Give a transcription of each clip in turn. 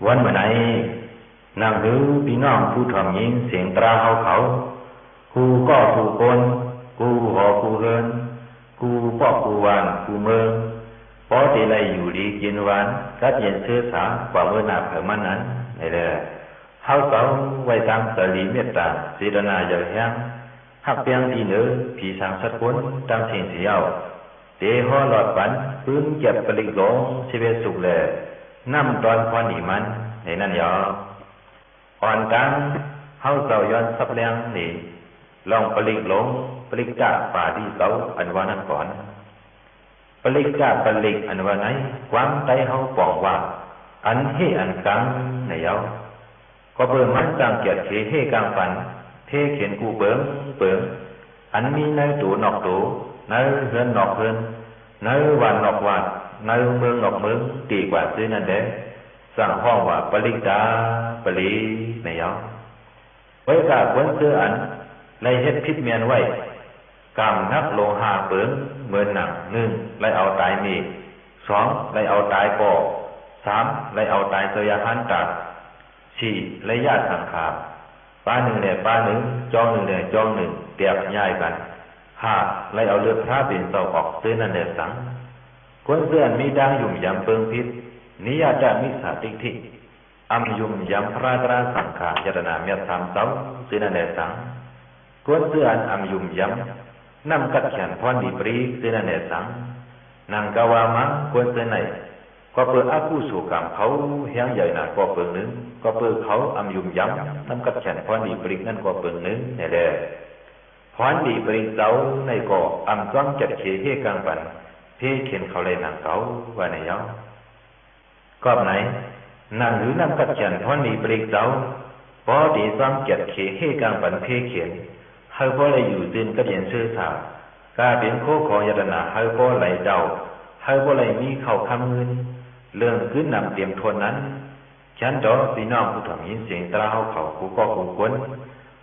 วันเมื่อไหนนั่งดูพี่น้องผู้ทำยิงเสียงตราเขากูก็กูคนกูหอกูเฮินกูปอกกูวานกูเมืองพอที่ไรอยู่ดีกินหวานกัดเย็นเชื้อสากว่าเมื่อหนาเผื่อมันนั้นไอ้เด้อเขาเสาไว้ตามสลีเมตตาสีดนาเยอะแยะหักเปียงที่เหนือผีสางสัตว์คนตามสิ่งเสียวเตะหัวหลอดปันปืนเก็บปลิกหลงชีวิตสุขแลน้ำตอนพอหนีมันในนั่นยออ่อนกันเขาเสาย้อนสับแรงนี่ลองปลิกหลงปลิกกะป่าที่เสาอันว่านั้นก่อนปลิกกะปลิกอันว่าไหนความใจเขาปองว่าอันให้อันกังในยอก็เบิ่งมันจางเกียรติเฮกลางฝันเทเขียนกูเบิ่งอันมีในตัวนอกตัวในเฮือนนอกเฮือนในวันนอกวันในเมืองนอกเมืองดีกว่าซื้อนั่นเด้สร้างห้องว่าปลิกาปลีในยอไว้กะควรซื้ออันไล่เฮ็ดพิษเมียนไว้กำนักโลหะเบิ่งเหมือนหนัง1ไล่เอาตายมี2ไล่เอาตายปอ3ไล่เอาตายเสยหันตา4ระยะทางขาป้าหนึ่งเนี่ยป้าหนึ่งจองหนึ่งเนี่ยจองหนึ่งเตียบย้ายกัน5ไล่เอาเลือดพระเป็นเสาออกซื้อนั่นเนี่ยสังคนเสื่อนมีดังยุ่มยำเปิงพิษนิยาจะมิสาติทิอัมยุ่มยำพระตราสังขายตนาเมียสามเสาซื้อนั่นเนี่ยสังคนเสื่อนอัมยุ่มยำนำกัดแขนพรดีปรีซื้อนั่นเนี่ยสังนางกาวามังคนเสื่อไหนก็เปิดอากูสู่กรรมเขาเฮียงใหญ่หนาก็เปิงนึงก็เปิดเขาอัมยุ่มยำนำกัดแขนพรดีปรีนั่นก็เปิงนึงเนี่ยแหละพรดีปรีเสาในก็อัมจ้องจัดเขเฮกังปันพี่เขียนเขาเลยนางเขาว่าในยอก็ไหนนางหรือนำกัดแขนพรดีปรีเสาพอดีจ้องจัดเขเฮกังปันพี่เขียนให้พอเลยอยู่ดินก็เย็นเชื่อสาวกาเป็นโคของยตนาให้พอไหลเจ้าให้พอเลยมีเข่าคำเงินเรื่องขึ้นนำเตรียมทนนั้นฉันดอกพี่น้องผู้ถ่อมยินเสียงตราเขากูก็กูกวน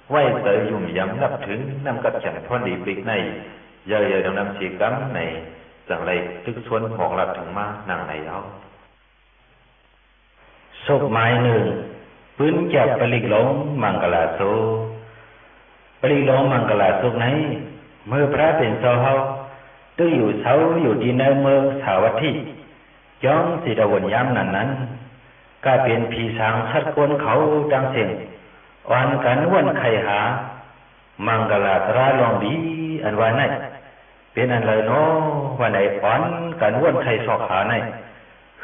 ไหวเตยยุ่มยำนับถึงนำกัดแขนพรดีปรีในเยอะๆดังนำสีกัมในจังไรทึกชวนของหลับถึงมานั่งในเอาศพไม้หนึ่งปืนแก็บปลิกหลงมังกลาโซปลิกหลงมังกลาโซไหนเมื่อพระเป็นโซเฮาตื้ออยู่เสาอยู่ที่ในเมืองสาวัตถีย้องสิดวนย้ำนั้นก็เป็นผีสางชัดกวนเขาดังเสียงอ่อนกันวันไข่หามังกลาตราลองดีอันว่าไหนเป็นอันเลยเนาะว่าไหนอ่อนกันวันไข่สอกหาไหน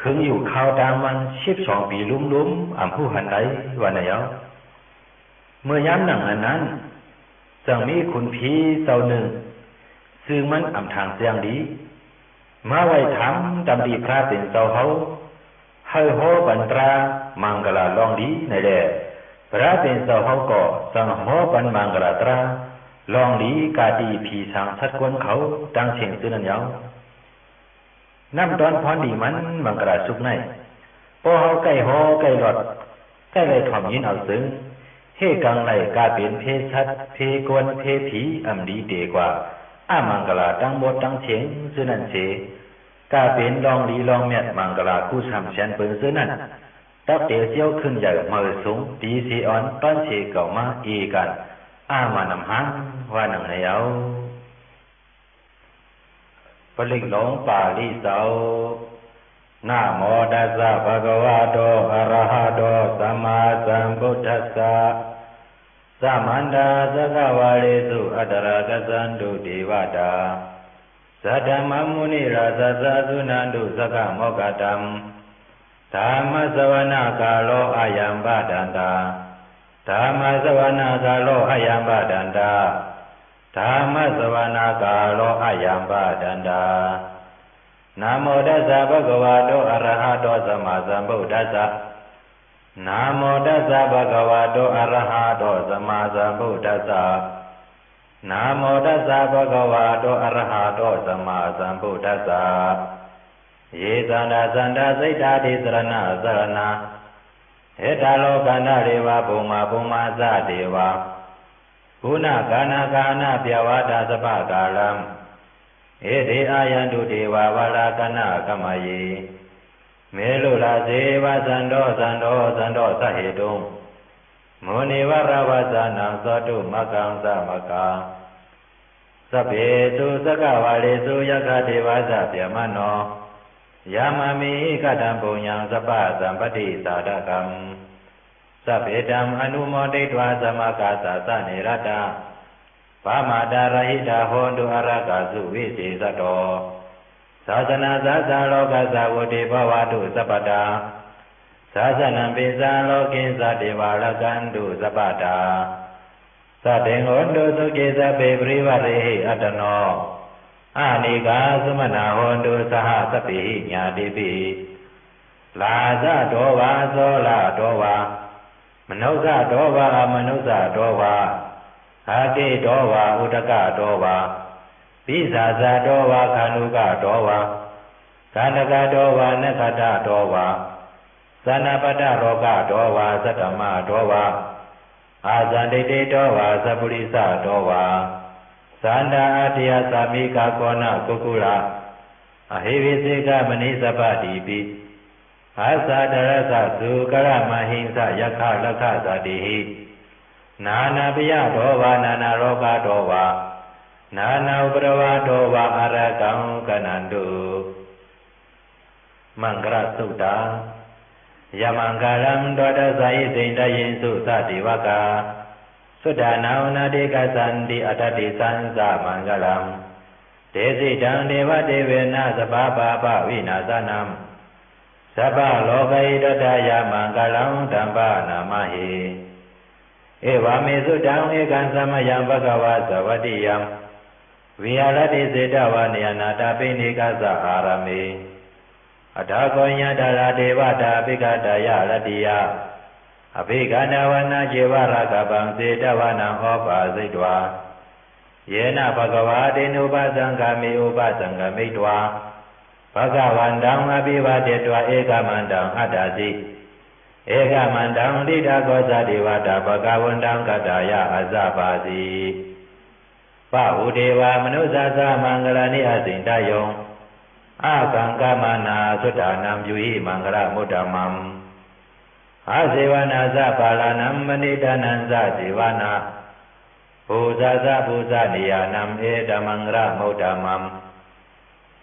หึงอยู่ข่าวดังมัน12 ปีลุ้มอ่ำผู้หันใดว่าไหนเอาเมื่อย้ำหนังอันนั้นจังมีคุณผีเจ้าหนึ่งซึ่งมันอ่ำทางเสียงดีมาไว้ถามดำดีพระเป็นเจ้าเขาให้โหบันตรามังกลาลองดีในแดพระเป็นเจ้าเขาก็สั่งโหบันมังกลาตราลองดีกาดีผีสางชัดกวนเขาดังเสียงตื้นนั่นยาวน้ำตอนพรดีมันมังกลาสุกในพอเขาใกล้หอใกล้หลอดใกล้เลยถ่อมยินเอาซึ้งเฮกังไหลกาเป็นเพชัดเพกวนเพผีอ่ำดีเดกว่ามังกลาตั้งบดตั้งเฉียงซื้อนั่นเสกาเป็นลองดีลองเมียดมังกลาคู่สามแสนเปิงซื้อนั่นตักเตียวเจียวขึ้นใหญ่มือสูงตีสีอ่อนต้อนเชเก่ามาอีกันมานำหังว่าหนังในเอาปลิกหลงป่าลิเสานะโมตัสสะภะคะวะโตอะระหะโตสัมมาสัมพุทธัสสะสัมมันตาสักวะเรสุอัตตระกัสสันตุเทวตาสัทธมมุนิราชสัสุนันตุสักโมกขตัมธรรมสวนาคาโลอายัมปะดันตาธรรมสวนาคาโลอายัมปะดันตาธรรมสวนาคาโลอายัมปะดันตานะโมตัสสะภะคะวะโตอะระหะโตสัมมาสัมพุทธัสสะนะโมตัสสะภะคะวะโตอะระหะโตสัมมาสัมพุทธัสสะนะโมตัสสะภะคะวะโตอะระหะโตสัมมาสัมพุทธัสสะเยสันดาสันดาสิทธาติสรณะสรณะเหตาโลกันดาเรวะภูมาสะเทวะคุณากานาเปียวาตาสภากาลัมเอเดอายันตุเทวาวารากนาคมเย เ เมลุลาเสวะสันโดสันโดสันโดสเหตุงมุนิวราวาสานังสตุมะกังสมะกังสัพเพสุสกวาเลสุยคเทวาสะเปียมโนยามามิกตัมปุญญังสัพพะสัมปติสาดกัมสัพเพธัมอนุโมทิตวาสมกาสสะเนรตาปามาดารหิตาโหตุอรกาสุวิเศษโตศาสนาสาสาโลกัสสะวุติภวตุสัพพตาศาสนังปิสาโลกินสัตติวาลกันตุสัพพตาสัตถิงโหตุสุขิสัพเพปริวาริหิอัตโนอานิกาสมนาโหตุสหสัพพิญาติปิลาสะโตวาโสลาโตวามนุสะโตวามนุสะโตวาอาติโตวาอุตกะโตวาปิสาสะโตวาคานุกะโตวากาณกะโตวาเนคตะโตวาสนาปตะโรกะโตวาสัตตมะโตวาอาสันติเตโตวาสัพพุริสะโตวาสันดาอาทิยสามิกาโกนะกุกุลาอหิวิสิกามณิสัพพติปิอาสาดรสะสุกรมหิงสะยะคะละคะสติหินานาปิยโตวานานาโรกะโตวานานาอุปรวะโตวาอารกังกนันตุมังคลสุตตายมังคลัมโดดสายสิงตยินสุสติวกาสุดานานาดิกสันติอัตติสันสามังคลัมเตสิตังเทวเทเวนะสภาปะปะวินาสนัมสัพพะโลกัยตถายมังคลังธัมปะนามหิเอวามิสุตังเอกังสัมยังภะคะวะสวัสดิยังวิหารติเสตวะเนยนาตาปิณิกัสสะอารามิอัฏฐโกญญาตระเทวตาภิกขตายะรติยะอภิกขณวนาเจวรากบังเสตวะนังโอปาสิตวาเยนะภะคะวะเตนุปสังฆามิอุปสังฆมิตวาภะคะวันตังอภิวาเทตวะเอกมันตังอัตตสิเอกมันตังทิฏฐโกสติวตาภะคะวันตังกัตตายะอัสสะปาสิปะหุเทวามนุสสะสะมังคลานิอสินทโยอากังกามนาสุตานัมยุหิมังคลมุตตมัมอาเสวนาสะปาลานัมมณิทานันสะเสวนาภูซาสะภูซานิยานัมเอตมังคลมุตตมัม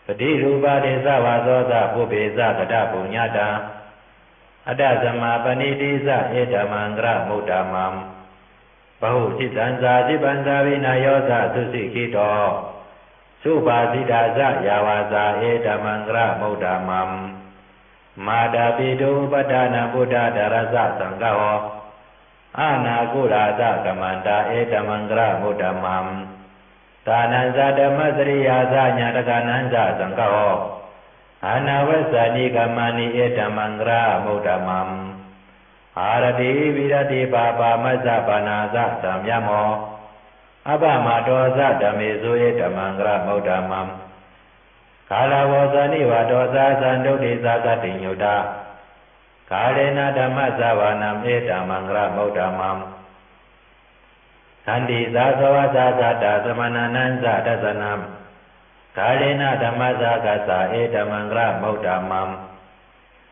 ปฏิรูปะเทสวะโสสะปุเปสะกตปุญญาตาอัตตสมาปณิติสะเอตมังคลมุตตมัมปะหุจิตันสาสิปันสาวินาโยสะสุสิกิโตสุปาสิตาสะยาวาสาเอตมังคลมุตตมัมมาดาปิตุปทานาพุทธาดารสะสังฆโหอานาคุลาสะกัมมันตาเอตมังคลมุตตมัมตานันสะธรรมสริยาสะญาตกานันสะสังฆโหอานาวัสสานิกัมมานิเอตมังคลมุตตมัมอารติวิรติปาปามัสสะปานาสะสัมยโมอภมาโตสะธรรมิสุเอตมังคลมุตตมัมกาลาวสานิวาโตสะสันตุติสะกติญุตากาเลนะธรรมะสวานัมเอตมังคลมุตตมัมสันติสาสวะสะสัตตสมนานันสะทัสสนัมกาเลนะธรรมะสะกัสสะเอตมังคลมุตตมัม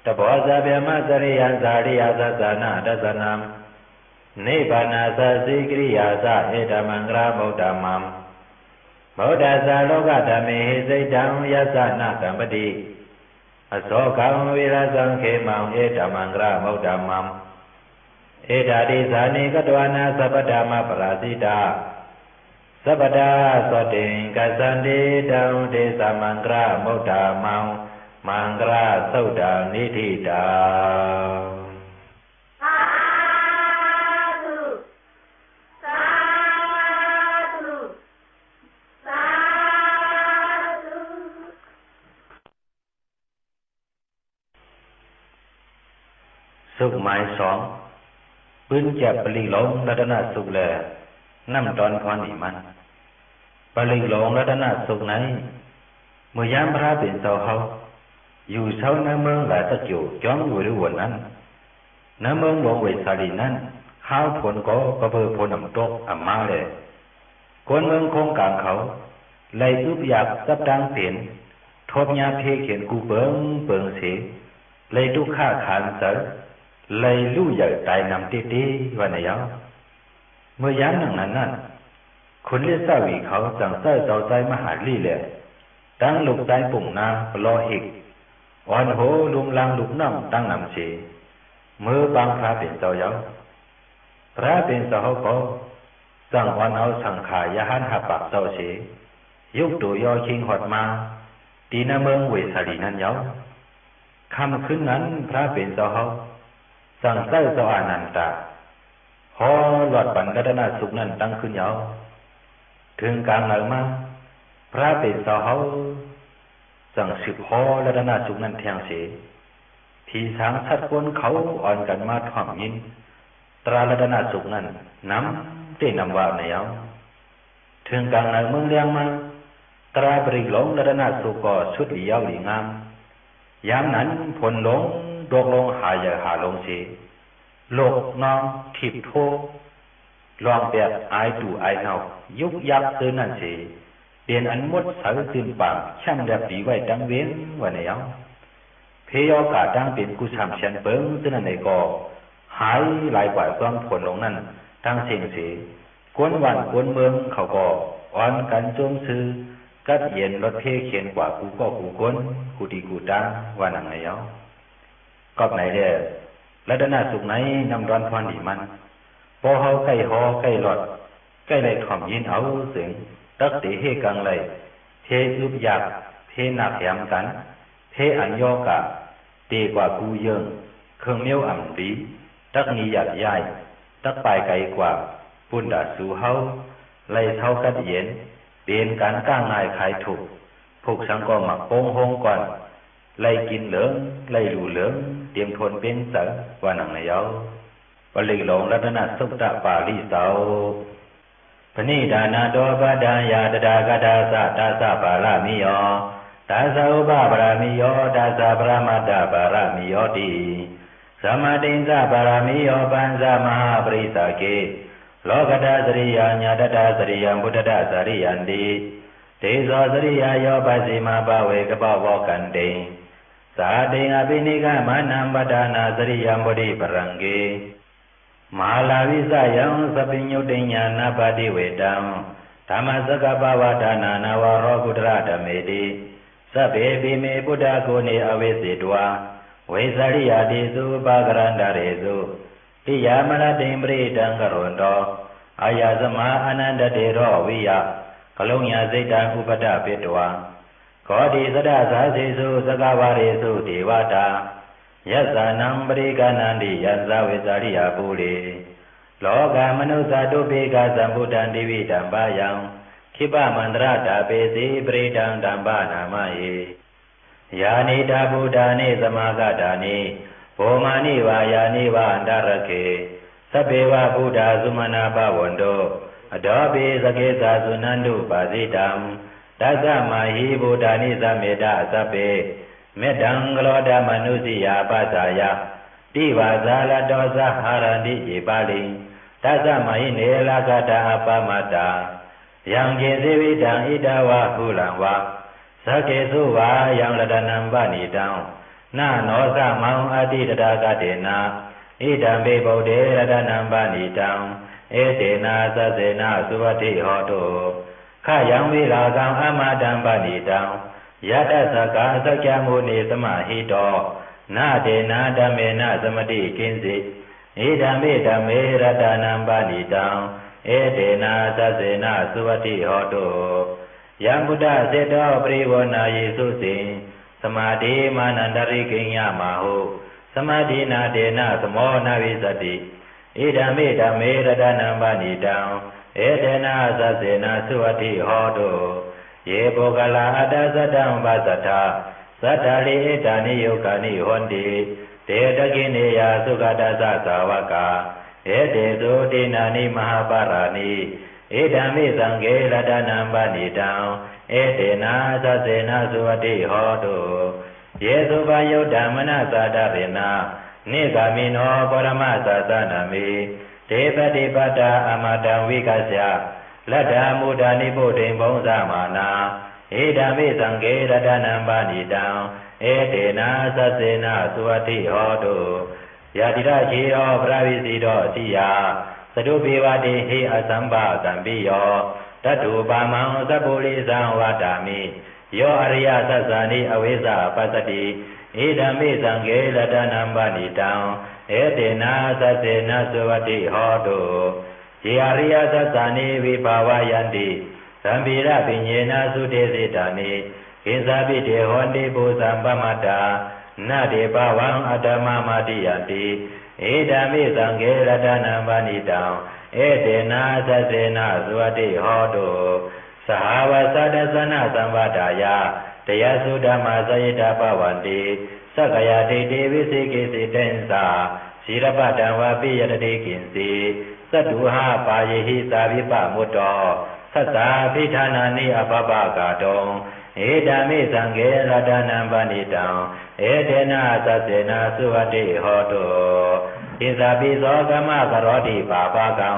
ตโพสะเปมะสริยันสาริยสัสสนะทัสสนัมนิพพานาสัสสิกริยาสะเอตมังคลมุตตมัมโมดัสสะโลกธรรมิหิสิตังยัสสะนะกัมปติอโศกังวิรสังเขมังเอตมังคลมุตตมัมเอตติสานิกตวานาสัพพธรรมปราสิตาสัพพทาสติงกัสสันติตังเทสมังคลมุตตมังมังคลสุตตานิธิตาสุขหมายสองปืนแจ็บปลิงหลงรัตนสุขแลน้ำตอนพรนิมันปลิงหลงรัตนสุขไหนเมื่อยามพระเป็นเสาเขาอยู่เสาในเมืองหลายตะจิ๋วจ้องอยู่ด้วยวันนั้นในเมืองหลวงเวสาลีนั้นข้าวผลก็เพื่อผลน้ำตกอ่ำมาเลยคนเมืองคงกลางเขาไล่อุบอยากสับดังเปลี่ยนทบยาเพเขียนกูเปิงเสี เลยทุกข้าขานเสอเลยลู่ใหญ่ตายนำตีตีวันไหนเมื่อย้ำหนังนั้นคนเลี้ยสาวีเขาสั่งเสอเจ้าใจมหาลีเลยตั้งลูกใจปุ่งนาปลอหิกอ่อนโหลุมลังลุกน้ำตั้งนำเชเมื่อบางพระเป็นเจ้าเยาพระเป็นเจ้าก็สั่งวันเอาสังขายาหันหับปากเจ้าเชยุกตัวยอชิงหอดมาตีนาเมืองเวสาลีนั้นเยาคำขึ้นนั้นพระเป็นเจ้าสั่งเจ้าเจ้าอนันตาหอหลอดปันรัตนสุขนั้นตั้งขึ้นเยาถึงกลางเหนือมาพระเป็นเจ้าสั่งสืบหอรัตนสุขนั้นแทงเสียที่ทางชัดคนเขาอ่อนกันมาถ่อมยินตรารัตนสุขนั้นน้ำเต้นำว่าในเยาถึงกลางเหนือเมืองเลี้ยงมาตราบริหลงรัตนสุขก็ชุดเหลียวหลีงามยามนั้นผลหลงดกลงหายหาลงเสียโลกน้องทิพโทลองแบบไอตู่ไอเนายุกยักเตือนนั่นเสียเปลี่ยนอันมดสาวตื่นปากช่างแบบดีไว้ดังเว้นวันไหนเพยอกาดังเป็นกุศลเชียนเปิ้งเตือนนั่นในก็หายหลายกว่าความผลหลงนั้นตั้งเสียงเสียกวนวันกวนเมืองเขาก็อ่อนกันจมซื้อกัดเย็นรถเพเขียนกว่ากูก็กูก้นกูดีกูตาว่านังไงกอบไหนเด้อรัตนสุขไหนนำร้อนพรดีมันพอเฮาใกล้หอใกล้หลอดใกล้ไรถ่อมยินเอาเสียงตักเตเฮกังไรเทอึบอยากเทหนักแหมกันเทอันยอกะตีกว่ากูเยิงเครื่องเมียวอ่ำดีตักนี้หยัดย่ายตักปลายไกลกว่าปุ่นดาสู่เฮาไล่เท่ากัดเย็นเปลี่ยนการก้างง่ายขายถูกพวกสังก็หมักโป้งโฮงก่อนไล่กินเหลืองไล่ดูเหลืองเตรียมทนเป็นเสือว่าหนังในเยาปลิหลงรัตนสุตตะปาลีเสาพนิดานาโดปดายาตดากดาสะตาสะปารามิโยตาสะอุปปารามิโยตาสะปรมาตาปารามิโยติสมาตินสะปารามิโยปัญสะมหาปริสาเกโลกดาสริยาญาตตาสริยังพุทธดาสริยันติเตโสสริยาโยปัสสิมาภเวกปวกันเตสาเตอภินิกามานัมปดานาสริยังบดิปรังเกมหาลาวิสยังสปิญญุติญาณปฏิเวตังธรรมสกปวตานานาวโรกุตระธเมติสัพเพปิเมพุทธโกเนอเวสิตวาเวสริยาติสุปากรันดาเรสุติยามรติมปริตังกรุณโตอายาสมาอนันตเตโรวิยะกลุญญาสิตังอุปตะปิตวาขอดีสดาสาสิสุสกวาเรสุเทวตายัสสานังปริกานันติยัสสาเวสาริยาภูริโลกามนุสาตุเปกาสัมพุทธันติวิตัมปายังขิปะมันตระตาเปสีปริตังตัมปานามาเยยานิตาบุตานิสมากตานิโภมานิวายานิวาอันตรเกสัพเพวะพุทธาสุมาณาภวันโตอดอปิสเกสาสุนันตุปาสิตังตัสสะมาหิบุตานิสัมเมตะสัพเพเมตังกโลดามนุสิยาปัสสายะติวาสาลโตสหารันติเจปาลิตัสสะมาหิเนลากตาอปมตายังเกสิวิตังอิตาวะหุลังวะสเกสุวายังรัตนัมปณิตังนาโนสะมังอติตตากเตนะอิตัมเปโพเดรัตนัมปณิตังเอเตนะสัสเสนะสุวัติโหตุขยังวิลากังอมาตัมปณิตังยะตัสสะกาสัจจมุนิสมาหิโตนาเตนะธัมเมนะสมติกินสิอิธัมเมธัมเมรัตนัมปณิตังเอเตนะสัสเสนะสุวัติโหตุยัมพุทธเสโตปริวนาเยสุสิสมาธิมานันตริกิญญามาหุสมาธินาเตนะสมโนวิสติอิธัมเมธัมเมรัตนัมปณิตังเอเตนะสัสเสนะสุวัติโหตุเยโภกลาอัตสัตตังปัสสัทธาสัทธาลิเอตานิโยกานิหนติเตตกิเนยาสุขตัสสะสาวกาเอเตสุตินานิมหาปารานิเอธัมมิสังเกรัตนัมปณิตังเอเตนะสัสเสนะสุวัติโหตุเยสุปยุตธรรมนาสาดาเรนะนิกามิโนปรมาสสะนามิเทปฏิปตาอมตังวิกัสสะลัทธามุดานิโพธิงบงสมานา เอดามิสังเกรตนัมปานิตังเอเตนะสัสเสนะสุวัติโหตุยาติระเชโอพระวิสิโตสิยาสตุปิวะติหิอสัมปะสัมปิโยตัตถุปามังสัพพุริสังวัฏฏามิโยอริยสัสสานิอเวสะปัสสติเอดามิสังเกรตนัมปานิตังเอเตนะสัสเสนะสุวัติโหตุเยอริยสัสสานิวิภาวายันติสัมปิระปิญเยนะสุเทสิตานิกิสาปิเทหอนติปุสัมปมัตตานาเดภวังอัตมะมาติยติเอดามิสังเกรตนัมปานิตังเอเตนะสัสเสนะสุวัติโหตุสหาวสัตตสนะสัมปทายาตยสุဓม္မสยิตาปวันติสักยาติเตวิสิกิสิเตนสาศีรปตังวะปิยติกินสีสัตถุหาปายหิสาวิปมุตโตสัสสาภิธานานิอภปกาตงเอดามิสังเกรตนัมปานิตังเอเตนะสัสเสนะสุวัติโหตุอิสาปิโสกมะกโรติปาปะกัง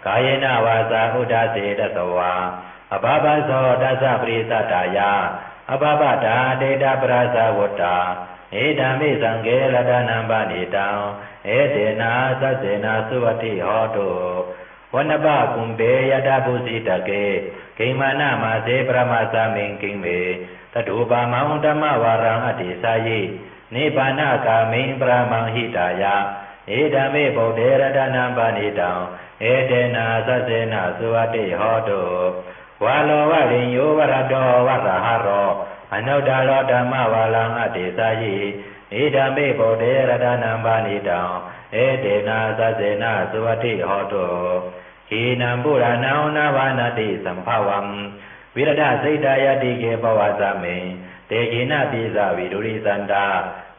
กายเนวาสาอุดาเสตสวาอภปโสตัสสะปริสัตตายาอภปตาเดตปราสาวตตาเอดามิสังเกรตนัมปานิตังเอเตนะสัสเสนะสุวัติโหตุวันนบะกุมเบยตาภุสิตเกกิมานะมาเสปรมาสามิงกิงเมตถุปามังธรรมวารังอติสายินิพพานกามิงปรามังหิตายะเอดามิโพเดรตนัมปานิตังเอเตนะสัสเสนะสุวัติโหตุวาโลวะลิโยวรโตวะระหะโรอนุตตโรธรรมวารังอติสายิเอดามิโพเดรตนัมปานิตังเอเตนะสัสเสนะสุวัติโหตุขีนัมปุรานังนาวานาติสัมภวัมวิรดาสิตายติเกปวาสเมเตกินะปิสวิดุริสันตา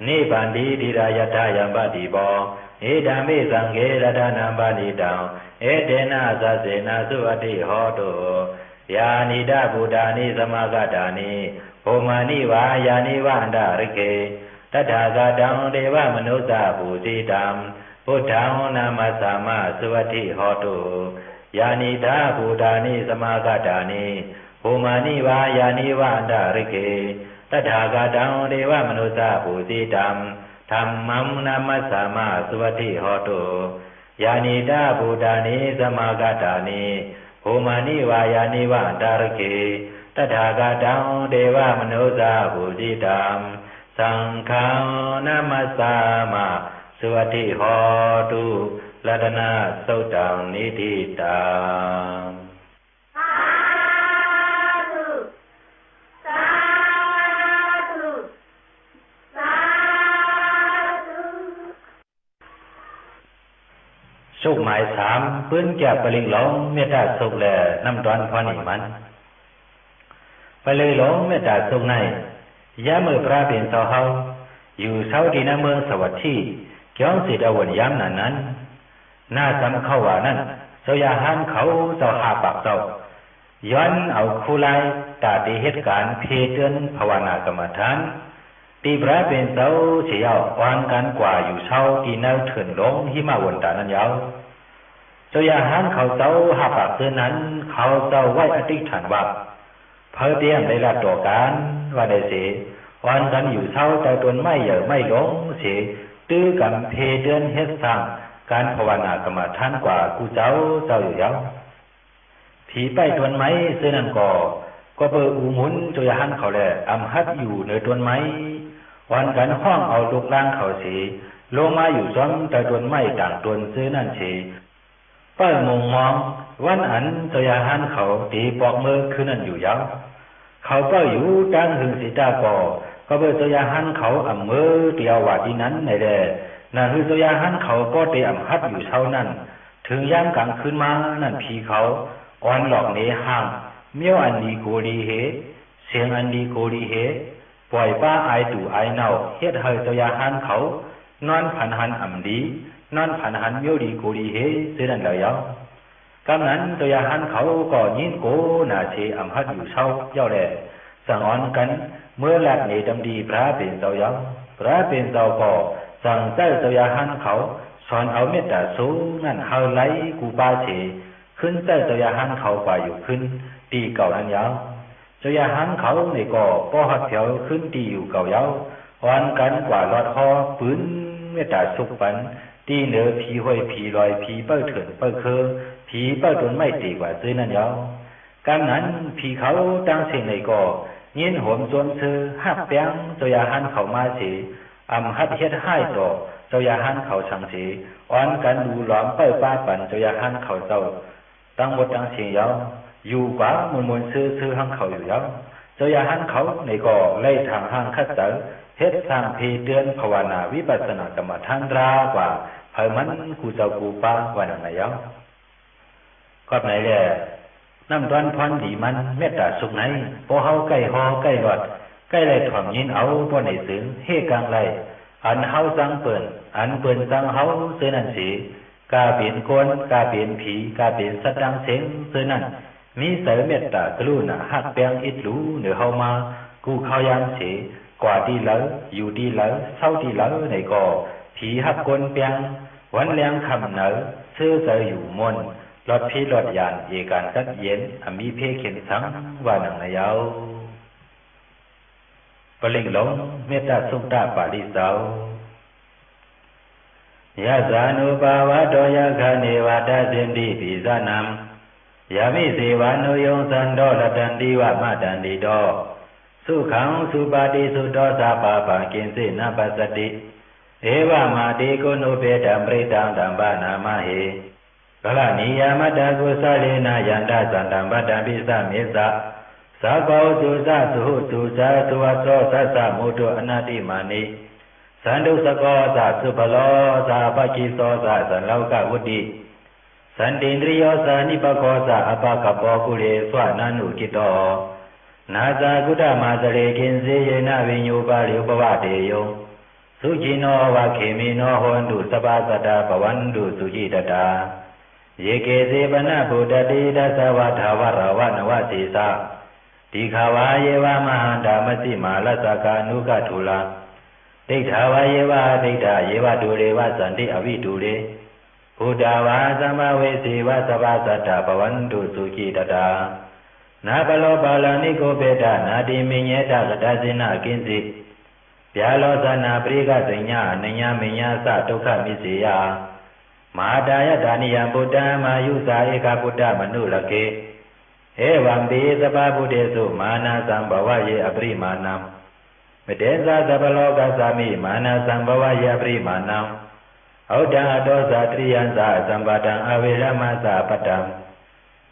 นิพพันติติรายทายัมปติโปเอดามิสังเกรตนัมปานิตังเอเตนะสัสเสนะสุวัติโหตุยานิดาบุดานิสมากตานิโหมานิวายานิวันดาริเกตถาคตังเทวมนุสสะภูสิตังพุทธังนามัสสามะสุวัติโหตุยานิดาบุดานิสมากตานิโหมานิวายานิวันดาริเกตถาคตังเทวมนุสสะภูสิตังธัมมังนามัสสามะสุวัติโหตุยานิดาบุดานิสมากตานิโหมานิวายานิวันดาริเกตถาคตังเทวมนุสสะภูสิตังสังฆังนามัสสามะสุวัติโหตุรัตนะสุตตังนิธิตังสาธุสาธุสาธุสุขหมายสามปื้นแก่ปลิงหลงเมตตาสุขแลน้ำตอนพอนิมันปลิงหลงเมตตาสุขในยามมือพระเป็นเสาเฮาอยู่เสาดีนเมืองสวัสดีเกี่ยวสิดาวันยามนั้นหน้าสำเข้าว่านั้นเสยาหันเขาเสาหาปากเสาย้อนเอาคู่ไล่ตาดีเหตุการณ์เพเตือนภาวนากรรมฐานตีพระเป็นเสาเสียวอ่อนกันกว่าอยู่เช้าที่แนวเถินลงหิมาวนตานั้นยาวเสยาหันเขาเสาหาปากเตือนนั้นเขาเสาไว้อธิษฐานว่าเพื่อเตรียมได้ละต่อการว่าได้เสียอ่อนกันอยู่เช้าแต่ตนไม่เหย่อไม่หลงเสียตื้อกันเพเตือนเฮ็ดสร้างการภาวนากรรมฐานกว่ากูเจ้าอยู่ยาวผีไปตวนไม้เสื้อนั่นก็เปิดอูหมุนจอยหันเขาแหละอำหัดอยู่ในตวนไม้วันกันห้องเอาลูกล่างเขาสีลงมาอยู่ซ้อมแต่ตวนไม้ต่างตวนเสื้อนั่นเฉยเป้ามองวันอันจอยหันเขาตีปอกมือคือนั่นอยู่ยาวเขาเป้าอยู่ดังหึงสีตาก็เปิดจอยหันเขาอำมือเตียวว่าที่นั้นในแดนั่นคือตัวยาหันเขาก็เตะอ่ำฮัดอยู่เช้านั้นถึงย่างกลางคืนมานั่นผีเขาอ่อนหลอกเนห่างเมี้ยวอันดีโกดีเฮเสียงอันดีโกดีเฮปล่อยป้าไอตู่ไอเน่าเฮ็ดให้ตัวยาหันเขานอนผันหันอ่ำดีนอนผันหันเมี้ยวดีโกดีเฮเสียนั่นแล้วยาวกำนั้นตัวยาหันเขาก็ยินโกนาเชอ่ำฮัดอยู่เช้าเย้าแหละสั่งอ่อนกันเมื่อหลักเนดำดีพระเป็นเจ้ายาวพระเป็นเจ้าก็สั่งเจ้าตัวยาหันเขาสอนเอาเมตตาสูงนั่นเฮาไลกูปาเฉขึ้นเจ้าตัวยาหันเขาไปอยู่ขึ้นตีเก่านั้นยาว จะยาหันเขาในก่อป้อหัดแถวขึ้นตีอยู่เก่าเย้าวันกันกว่าลอดคอปืนเมตตาสุกปันตีเหนือผีห้อยผีลอยผีเปิ้ลเถินเปิ้ลเคอผีเปิ้ลต้นไม่ตีกว่าซื้อนั่นเย้ากำนั้นผีเขาตั้งเสียงในก่อเงี้ยหอมจนซื้อหักแป้งจะยาหันเขามาเสียอำหัดเฮ็ดให้ต่อเจ้ายาหันเขาสังเสียวันกันดูหลอมเปิ้ลป้าปั่นเจ้ายาหันเขาเจ้าตั้งหมดตั้งเสียงเย้าอยู่กว่ามวลซื้อหังเขาอยู่แล้วเจ้าอย่าหันเขาในก่อไล่ทางห้างคัดเต๋อเฮ็ดสร้างเพเดือนภาวนาวิปัสสนากรรมฐานรากว่าเผยมันกูเจ้ากูป้าวันไหนเย้าก็ไหนแหละน้ำตอนพรดีมันเมตตาสุขไหนพอเฮาใกล้หอใกล้หลอดใกล้ไรถ่อมยินเอาพอในสึงเฮกลางไรอันเฮาจังเปิ่นอันเปิ่นจังเฮาเสือนั่นสีกาเปลี่ยนคนกาเปลี่ยนผีกาเปลี่ยนสัตว์ดังเสียงเสือนั่นมีเสเมตตากรุณาหักแปงอิดรู้เหนือเฮามากูเขายามเสกว่าดีแล้วอยู่ดีแล้วเศร้าดีแล้วในก่อผีหักคนแปงวันแรงคำเหนอเสื้อเสอยู่มนรถพีรถยานเอการกัดเย็นมีเพเข็นสังว่าหนังนายาวปลิงหลงเมตตาสุขตาปาลิสาวยะสานุปาวะโตยะคาเนวะตาสินติปิสานามยามิเสวานุยงสันโดละตันติวะมะตันติโตสุขังสุปาติสุโตสาปะปังกินสินะปัสสติเอวะมาติโกนุเปตัมปริตังตัมปะนามะเหกละนิยามตะกุสะเลนะยันตะสันตัมปะตัมปิสะเมสะสะโกสุสะสุหุสุสะสุวัสโสสัสสะมุตุอนาติมานิสันตุสะโกสะสุภโลสะปะกิโสสะสันโลกวุติสันตินทริโยสานิปโคสะอปะกปโปกุเลสวะนันุกิโตนาสากุตมาสเรกินเสยนะวิญญูปาริอุปวะเตโยสุจิโนวะเขมิโนโหนตุสปาสตาปวันตุสุจิตตาเยเกเสปนะพุทธติดัสสวะทาวรวะนวะสีสาติขาวาเยวะมหันตามสิมาลัสสกานุกทุลาติขาวาเยวะติดาเยวะดุเรวะสันติอวิดุเรพุทธาวาสัมมาเวสีวะสภาสัตตาปวันตุสุจิตตานาปโลปาลานิโกเปตานาติมิญเยตากตาสินากินสิပြာလောသနာပရိကသိညာနညာမညာသဒုက္ခမိစေယမဟာတာယဒါနိယံဗုဒ္ဓံမာယုဇာဧကဗုဒ္ဓမနုလကေဧဝံပိသဗ္ဗဗုဒ္ဓေသုမာနာသံဘဝယေအပရိမာဏံမတေဇာသဗ္ဗလောကသမိမာနာသံဘဝယေအပရိမာဏံဩဒံအတောဇာတရိယံသာသံပါတံအဝေရမသပတ္တံ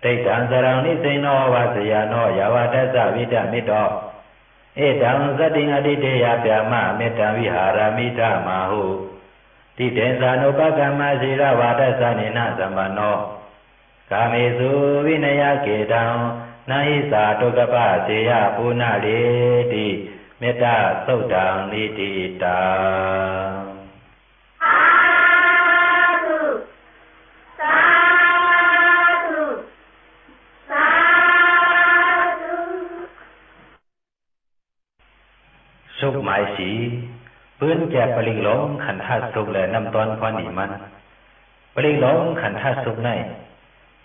ဒိဋ္ဌံသရံနိစိနောဝဇယနောယဝတ္တသဝိတမိတောเอตังสติงอติเตยะปะมะเมตตังวิหารามิธามาหุติเตสานุปกรรมสีรวาทสานินะสัมปันโนกาเมสุวินยเกตังนาหิสาตุกปะเสยะปุณะเลติเมตตาสุตังนิติตังสุขหมายสีปืนแจกปลิงหลงขันธาตุสุขและนำตอนพอนีมันปลิงหลงขันธาตุสุขใน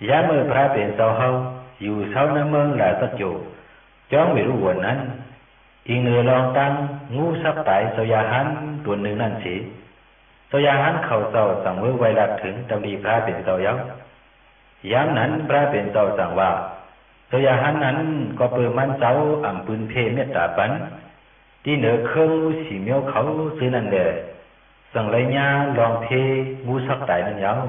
ยามือพระเป็นเสาเฮาอยู่เสาน้ำเมืองหลาสักอยู่จ้องไม่รู้วันนั้นอีกเหนือลองตั้งงูซับไตสยาหันตัวหนึ่งนั่นสีสยาหันเข่าเสาสั่งมือไวรัดถึงตำดีพระเป็นเสาเย้ายามนั้นพระเป็นเสาสั่งว่าสยาหันนั้นก็เปิดมันเสาอ่ำปืนเพเมตตาปันที่เหนือเครื่องสีเมียวเขาซื้อนั่นแหละสั่งไรญาลองเพงูสักไตนั่นยาว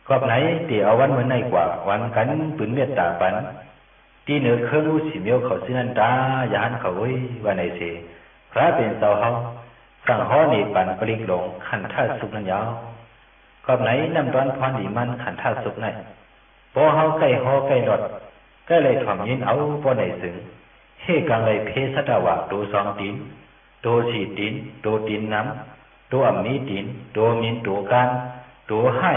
กอบไหนตีเอาวันเหมือนในกว่าวันกันปืนเมตตาปันที่เหนือเครื่องสีเมียวเขาซื้อนั่นตายานเขาไว้วันไหนเสพระเป็นเสาเฮาสั่งฮ้อนี่ปันปลิงหลงขันท่าสุกนั่นยาวกอบไหนนำตอนพรดีมันขันท่าสุกนั่นพอเฮาใกล้ฮ้อใกล้รถก็เลยถ่อมยินเอาพอไหนสึงเฮกังเลยเพศตาวะโดสองดินโดสีดินโดดินน้ำโดอมีดินโดมินโดการโดให้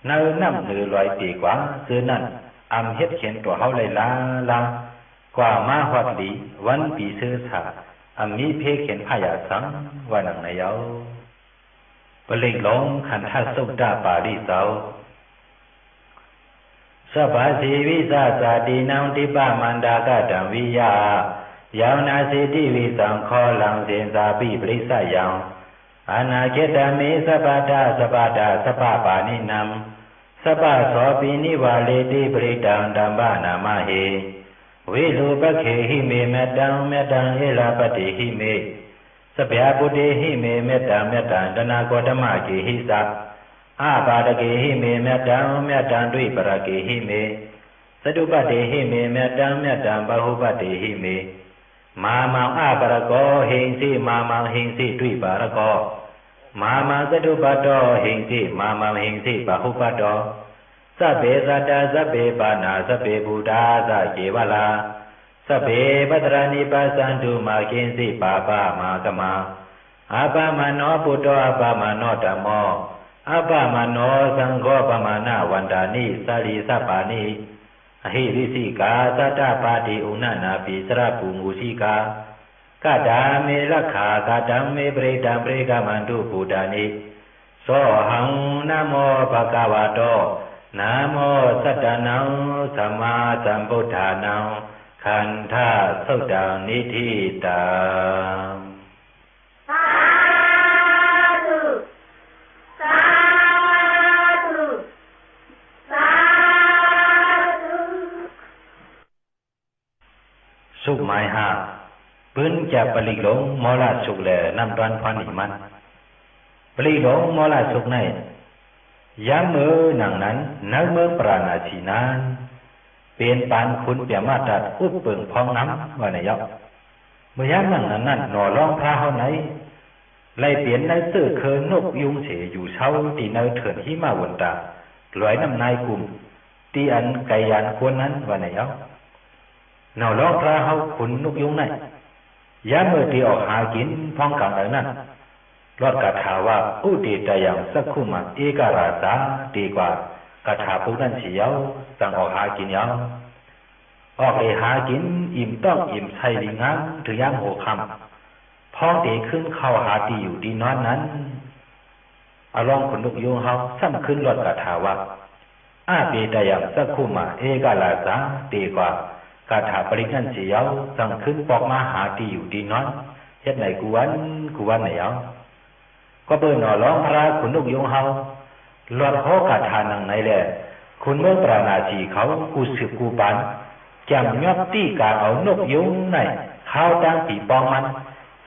เนื้อน้ำเนื้อลอยตีกว่าซื้อนั่นอำเฮ็ดเขียนตัวเฮาเลยลากว่ามาฮอดดีวันปีซื้อสาอำมีเพเขียนพยาสังว่านังนายเอาปลิงหลงขันธาสุกดาปาริเสา สัพพสีวิสาสาตินังทิปะมันดากตังวิยายาวนาสิติวิสังขอลังเสนสาปิปริสยังอนาเจตเมสัพพตาสัพพตาสัพพปานินัมสัพพโสปินิวาเลติปริตังดัมบานามะเหวิรูปะเขหิเมเมตังเมตังเอลาปฏิหิเมสัพพะปุเตหิเมเมตังเมตังตนาโกตมะเกหิสัพอาปาตเกหิเมเมตังเมตังดุปรเกหิเมสตุปเตหิเมเมตังเมตังบาหุปเตหิเมมามังอาปรโกหิงสิมามังหิงสิดุปรโกมามังสตุปโตหิงสิมามังหิงสิบาหุปโตสัพเพสัตตาสัพเพปานาสัพเพบูตาสัจเจวลาสัพเพปัตรานิปัสสันตุมาคินสิปาปามากมาอาปามโนปุตโตอาปามโนธัมโมอาปามโนสังโฆปมาณวันดานิสาลีสัปปานิอหิริสิกาสัตตปาติอุณนาปิสระภูมุสิกากาดาเมลักขากาดัมเมปริตังปริกามันตุปุตานิโสหังนะโมภะคะวะโตนะโมสัตตานังสัมมาสัมพุทธานังขันธาสุตตังนิธิตังสาธุสาธุสาธุสุขหมายห้าปืนจะปลิกหลงมอลาสุขแลนำตอนพันหิมันปลิกหลงมอลาสุขในยามมือหนังนั้นนักเมื่อปราณาชีนานเป็นปานคุณเปียมาตัดอุปเปิงพองน้ำว่าไหนยอกเมื่อยามนั่งนั้นหน่อร้องพระเฮาไหนไล่เปลี่ยนในเสื้อเคินนกยุงเสอยู่เช้าตีเนเถินหิมาวนตาลอยน้ำนายกลุ่มตีอันไก่ยานควรนั้นว่าไหนยอกหน่อร้องพระเฮาขุนนกยุงไหนยามเมื่อตีออกหากินพองกลางอันนั้นรอดกถาว่าอุติตยังสักขุมาเอกราสาดีกว่ากถาพวกนั้นเฉียวสั่งออกหากินยาวออกเลยหากินอิ่มต้องอิ่มใช้ดีงามถึงย่างหัวคำพ้องเตะขึ้นเข้าหาดีอยู่ดีนอนนั้นอารองขนลุกยุงเฮาซ้ำขึ้นรอดกถาว่าอาเปตยังสักขุมาเอกราสาดีกว่ากถาปริยันเฉียวสั่งขึ้นปอกมาหาดีอยู่ดีนอนเฮ็ดไหนกูวันไหนเอาก็เบิ่นหน่อร้องพระขุนนกยงเฮาหลอดโหกาทานังไหนแหละคุณเมื่อปราณาจีเขากูสืบกูปันจำยอดตีกาเอานกยงไหนข้าวดังปีปองมัน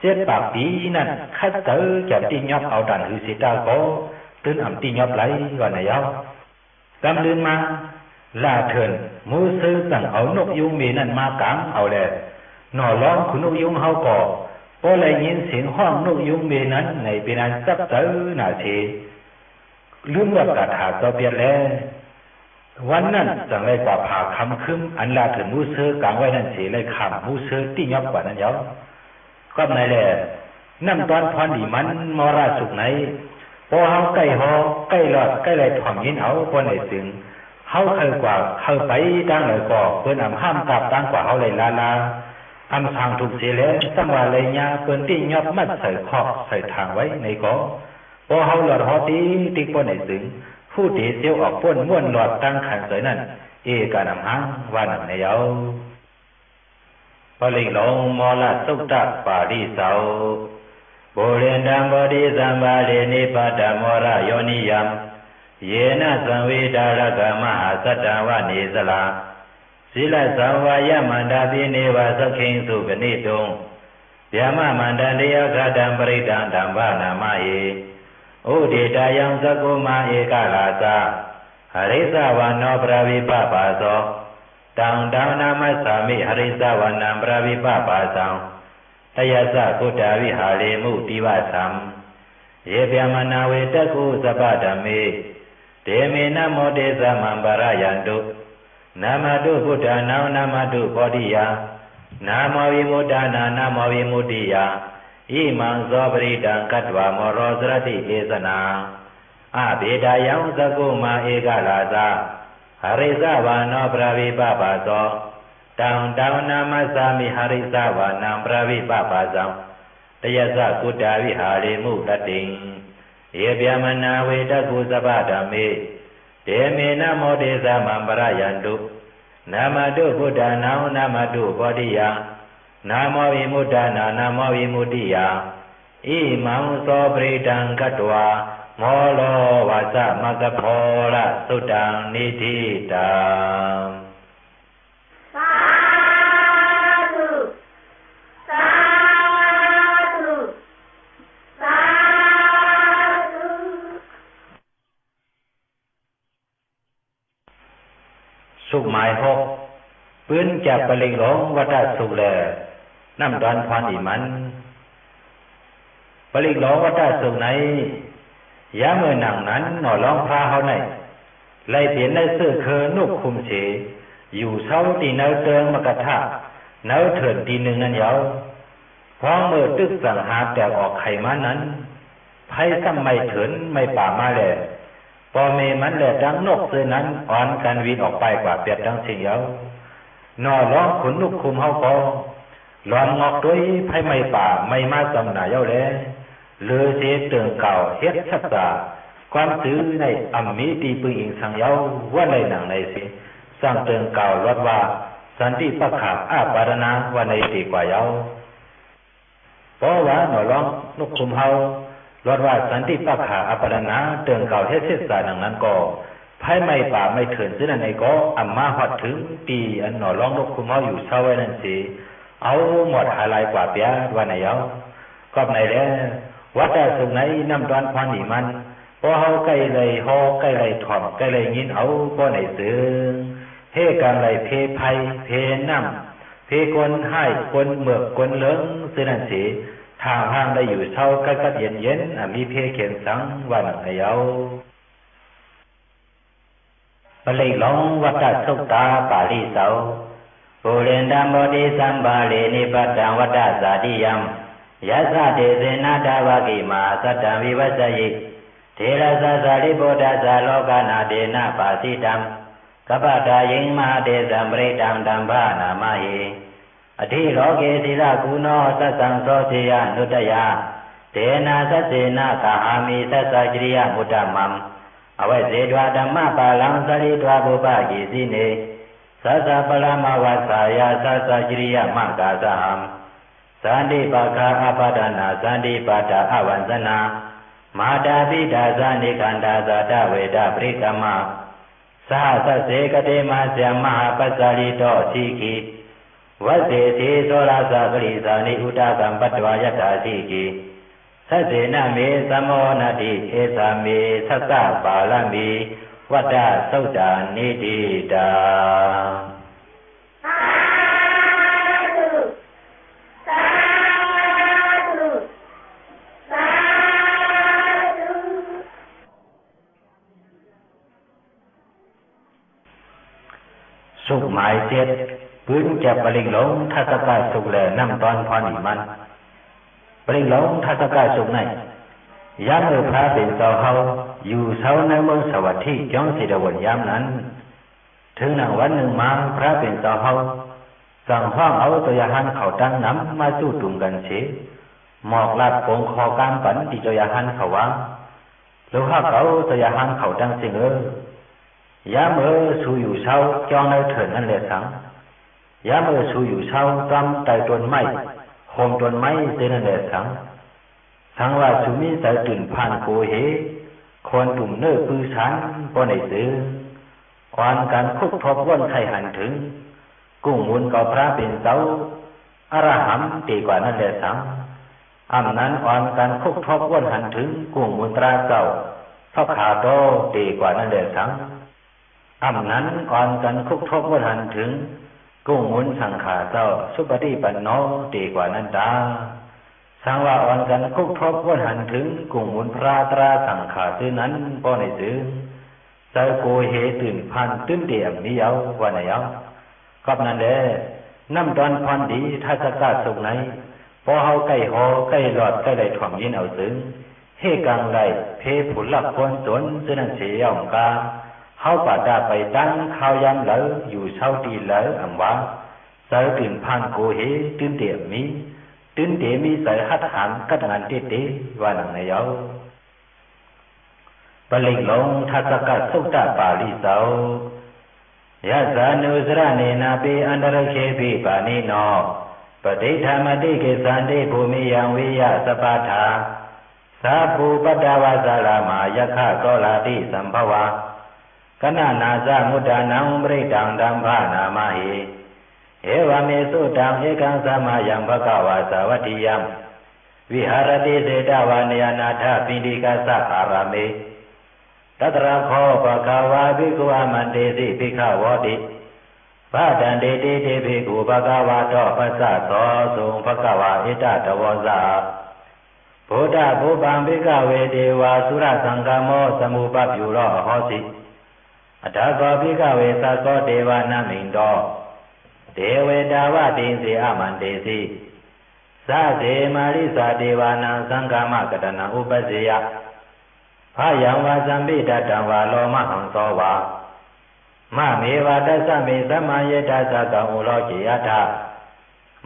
เจ็ดปากปีนั่นคัดเตอจำตียอบเอาดันหือสิตาโกตื่นอ่ำตียอบไหลก่อนไหนเอากำลืนมาลาเถินมือซื้อสั่งเอานกยงมีนั่นมากางเอาแหละหน่อร้องขุนนกยงเฮาก่อพอเลยยินเสียงห้องนกยุงเมนั้นในเป็นอันซับเจอหน้าทีลืมว่ากระถาก็เปลี่ยนแล้ววันนั้นจังเลยกว่าผ่าคำคึมอันลาถึงมูเซอร์กลางไว้นั่นเสียเลยคำมูเซอร์ที่ยอบกว่านั้นเยอะก็ในแหละน้ำตอนพรดีมันมอราสุกไหนพอเฮาใกล้หอใกล้หลอดใกล้ไรถ่อมยินเอาพอในสึงเฮาเคยกว่าเคยไปตั้งเลยก่อเพื่อนอ่ำห้ามกลับตั้งกว่าเฮาเลยลาอำทางถูกเสียแล้วสมว่าเลยญาเปิ้นที่ยอบมัดใส่ขอบใส่ทางไว้ในก่อพอเฮาหลอดหอตีติ๊กปนในสึงผู้ตีเสียวออกพ้นม้วนหลอดตั้งขันเสยนั่นเอกานำหังว่านำในเยาปลิลงมอลสุตตะปาริเสาโบเรนดังบดิสัมบาเลนิปตะมอระโยนิยัมเยนะสังเวดารกมหาสัตตวะนิสลาศีลสังวายมันดาปิเนวะสักขิงสุกนิตุงยามะมันดันเดียกะดัมปริตังธัมมะนามาเออุดิตายังสักกุมาเอกลาสาหริสาวานโนปราวิปปาโสตังดังนามัสสามิหริสาวานังปราวิปปาสังตยสะกุตาวิหาริมุติวะสัมเยเปียมนาเวตกุสัพพะธัมเมเตเมนะโมเตสะมัมปะระยันตุนามาตุพุทธานามาตุโพธิยานามาวิมุตตานามาวิมุตติยาอิมังโสปริตังกัตวามโรสรติเอสนาอาเบดายังสกุมาเอกลาสาหริสาวานโนปราวิปปาโสตังดังนามัสสามิหริสาวานังปราวิปปาสังตยสะกุตาวิหาริมุตติงเยเปียมนาเวตกุสัพพะธัมเมเ เดเมนะโมเดสะมัมปะระยันตุนามาตุพุทธานังนามาตุโพธิยานาโมวิมุตตานานาโมวิมุตติยาอิมังโสปริตังกัตวาโมโลวาสะมะกะโพระสุตังนิธิตังสาธุสาธุสาธุสุขหมายหกปืนจับปลิงหลงวัฏสุขแลน้ำดอนพรอีมันปลิงหลงวัฏสุขไหนยามเมื่อหนังนั้นหน่อร้องพาเขาไหนไล่เปลี่ยนได้เสื้อเคอนุกคุมเฉอยู่เช้าตีเนาเติงมกระทะเนาเถิดตีหนึ่งนั่นเยาพร้อมเมื่อตึกสั่งหาแตกออกไข่มานั้นไพ่ซ้ำไม่เถินไม่ป่ามาแลพอเมมันแหละดังนกเสือนั้นอ่อนกันวินออกไปกว่าเปียดดังเสียงเยาหน่อร้องขนนุกคุมเฮาก็หลอนงอกด้วยไพ่ไม่ป่าไม่มาสำหน่ายเยาแลเลือเสียเตืองเก่าเฮ็ดชักษาความตื้อในอัมมีตีปืนอิงสังเยาว่าในหนังในสิสร้างเตืองเก่าลดว่าสันติปักขาอาปารณาว่าในตีกว่าเยาเพราะว่าหน่อร้องนุกคุมเฮาลดว่าสันติปักขาอาปารณาเตืองเก่าเฮ็ดเสียสาหนังนั้นก็ไพ่ไม่ป่าไม่เถินซึ่งนั่นไอ้ก็อัมมาฮอดถึงตีอันหน่อร้องนุกคุมเฮาอยู่เช้าไว้นั่นสิเอาหมดหาลายกว่าเปียว่าในเยาก็ในแล้ววัดสุขไหนน้ำดอนพรนี่มันพอเฮาใกล้เลยฮอใกล้เลยถ่อมใกล้เลยยินเอาบ่ในซึ้งเฮกันเลยเพไผเพน้ำเพกวนให้กวนเมือกกวนเหลืองซึ่งนั่นสิทางห้างได้อยู่เช้าใกล้ๆเย็นๆมีเพเขียนสังวันให้เอาปลิหลงวัดสุขตาปาลิเสาปุเรนดัมโมติสัมบาเลนิปัตตังวัดสาธิยัมยัสสะเตเสนาดาวะกิมาสัตตังวิวัสสยิเทระสะสาริโพธัสสะโลกานาเดนะปาสิตังกัปปะทายิงมหาเตสัมปริตังดัมภานามะหิอธิโลเกศิลกุโนสัสสังโสเชยะนุตยาเตนะสัสเสนะกหามิสัสสะจริยมุตตมัมอเวเสดวะธัมมะปาลังสริดวะบุปะกิสิเนสัสสะปรมวัสสายาสัสสะจริยมะกาสหัมสันติปะคาอปาดานาสันติปะตาอวันสนามาตาปิดาสันติกันดาสัตเวดาปริกมะสหสัสเสกเตมาเสมหาปัสสาริโตสิกิวัสเสติโสราสะกริสานิอุตากัมปัตวายตาสิกิสัสเสนะเมสมโมนาติเอสาเมสัสสะปาลมิวัฏสุตานิติตาสุขหมายเจ็ดปืนจับปลิงหลงทัศกาสุขแลน้ำตอนพรอีมันปลิงหลงทัศกาสุขไหนยามเมื่อพระเป็นเจ้าเฮาอยู่เช้าในเมืองสวัสดิ์จ้องสิดวนยามนั้นถึงหนังวันหนึ่งมาพระเป็นเจ้าเฮาสั่งห้องเอาตัวยาหันเขาตั้งน้ำมาจู่ตุ่มกันเสียหมอกลาดโป่งคอการปันที่ตัวยาหันเขาวางแล้วข้าเขาตัวยาหันเขาตั้งเสียงยามเมื่อสู่อยู่เช้าจ้องในเถิดนั่นแหละสังยามเมื่อสู่อยู่เช้าตำไต่ต้นไม้โคมต้นไม้เส้นนั่นแหละสังว่าสุมิสายตื่นผ่านโกเหคนตุ่มเนื้อปือฉันปนในซื้ออ่อนการคุกทบว่นไข่หันถึงกุ้งมุนก็พระเป็นเสาอรหัมตีกว่านั่นแหละสังอำนั้นอ่อนการคุกทบว่นหันถึงกุ้งมุนตราเก่าพระขาโตตีกว่านั่นแหละสังอำนั้นอ่อนกันคุกทบว่นหันถึงกุ้งมุนสังขาเจ้าสุปฏิปันโนตีกว่านั้นตาสังว่าอ่อนกันคุกทบว่นหันถึงกุ้งมุนพระตราสังขาซื้อนั้นป้อในซื้อใจโกเหตื่นพันตื้นเดี่ยมนี้เอาว่าไหนเอากับนั้นแหละน้ำตอนพรดีทัศกาสุขไหนพอเฮาใกล้หอใกล้หลอดใกล้ไหลถ่อมยินเอาซึ้งเฮกังไหลเพผุนหลักควรสนซึ่งนั้นเสียย่อมกาเฮาปาดาไปตั้งข้าวยำเหลออยู่เช้าตีเหลออันว่าใจตื่นพันโกเหตื้นเดี่ยมมีตื้นเดี่ยมีใส่หัดหันกัดงานเตะว่าหนังไหนเอา ปลิกลงทัศกสุตตปาลิเสายะสานุสระเนนาปิอันตรเคปิปานิโนปฏิธรรมติกิสันติภูมิยังวิยะสปาถาสาภูปตวาสารามายะคะโกลาติสัมภวากณนาสามุตตานังปริตังดัมภานามหิเอวเมสุตังเอกังสัมมายังภควาสาวัตถิยังวิหารติเสตวาเนยนาถปิฎิกาสอารามเมตัตระโคภควาภิกขุอมันเตสิภิกขวติพระดันเตติเตภิกขุภควาโตปัสสะโสสุงภควาอิตตวสะโพธะภูปังภิกขเวเทวาสุรสังฆโมสมุปปิโรโหสิอัตถโกภิกขเวสัสโสเทวานามินโตเทเวตาวะติสิอมันเตสิสาเสมาริสาเทวานังสังฆมกตนาอุปเสยพายังวาสัมปิตตังวาโลมหังโสวามะเมวะตัสสะเมสัมมาเยตัสสะกังอุโลจิยถา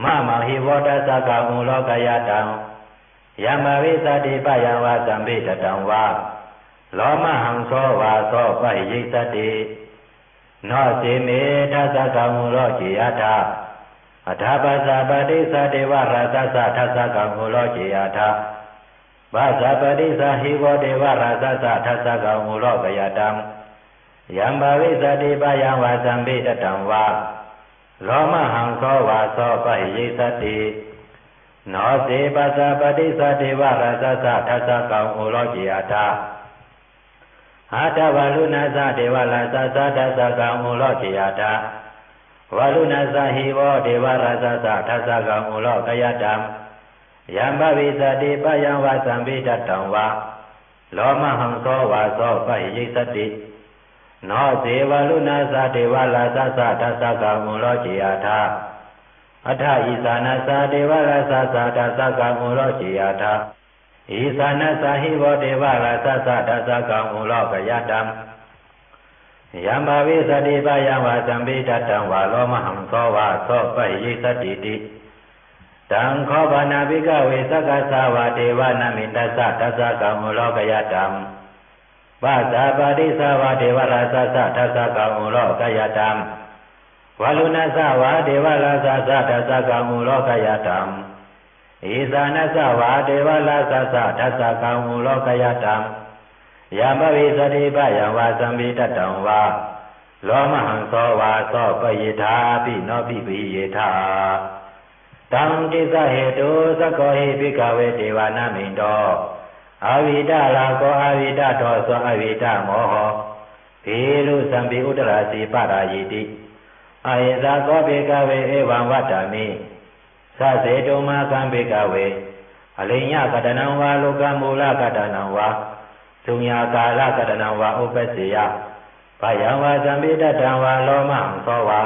มะมหิวตัสสะกังอุโลกยตังยามวิสติปยังวาสัมปิตตังวาโลมหังโสวาโสปะหิสติโนสิเมทัสสะกังอุโลจิยถาอัฏฐปัสสะปฏิสัตถิวราสัสสะทัสสะกังอุโลจิยถาปัสสะปฏิสัหิโวเทวราสัสสะทัสสะกังอุโลกยตังยามวิสติปยังวาสัมปิตตังวาโลมหังโสวาโสปะหิสติโนสิปัสสะปฏิสัตถิวราสัสสะทัสสะกังอุโลจิยถาอาตวาลุนัสสะเทวราสัสสะทัสสะกังอุโลจิยถาวาลุนัสสะหิโวเทวราสัสสะทัสสะกังอุโลกยตังยามวิสติปยังวาสัมปิตตังวาโลมหังโสวาโสปะหิสติโนเสวาลุนัสสะเทวราสัสสะทัสสะกังอุโลจิยถาอัฏฐอิสานัสสะเทวราสัสสะทัสสะกังอุโลจิยถาอิสานัสสะหิโวเทวราสัสสะทัสสะกังอุโลกยตังยามวิสติปยังวาสัมปิตตังวาโลมหังโสวาโสปะหิสติติตังโคปนาภิกขเวสักขสาวาเทวานามินตัสสะทัสสะกังอุโลกยตังปัสสะปฏิสาวาเทวราสัสสะทัสสะกังอุโลกยตังวาลุนัสสะวาเทวราสัสสะทัสสะกังอุโลกยตังอิสานัสสะวาเทวราสัสสะทัสสะกังอุโลกยตังยามวิสติปยังวาสัมปิตตังวาโลมหังโสวาโสปะยิธาปิโนปิปิเยธาตังติสะเหตุสะโกหิภิกขเวเทวานามินโตอวิดาลาโกอวิดาโทโสอวิดาโมโหภิลุสัมปิอุตราสีปารายิติอายะโกภิกขเวเอวังวัตตามิสะเสตุมาคัมภิกขเวอลิญญกตนังวาโลกมูลกตนังวาสุญญากาลกตนังวาอุปเสยปยังวาสัมปิตตังวาโลมหังโสวา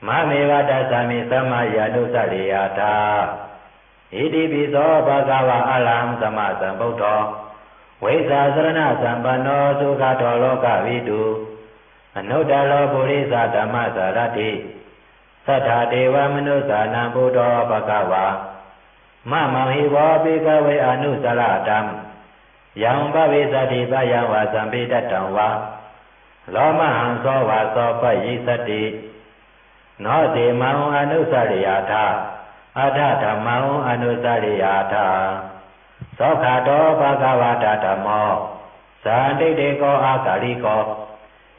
มะเมวะตัสสะเมสัมมาญาณุสริยถาอิติปิโสภะคะวะอะระหังสัมมาสัมพุทโธเวสสะสรณะสัมปันโนสุขโตโลกวิทูอนุตตโรปุริสธัมมสารถิสัทธาเทวมนุสสานังพุทโธภะคะวามะมังหิวะภิกขเวอนุสรตัมยังภวิสติปยังวาสัมปิตตังวาโลมหังโสวาโสปะหิสติโนติมังอนุสริยถาอัฏฐธัมมังอนุสริยถาโสขโตภะคะวะตะธัมโมสันติเตโกอากาลิโก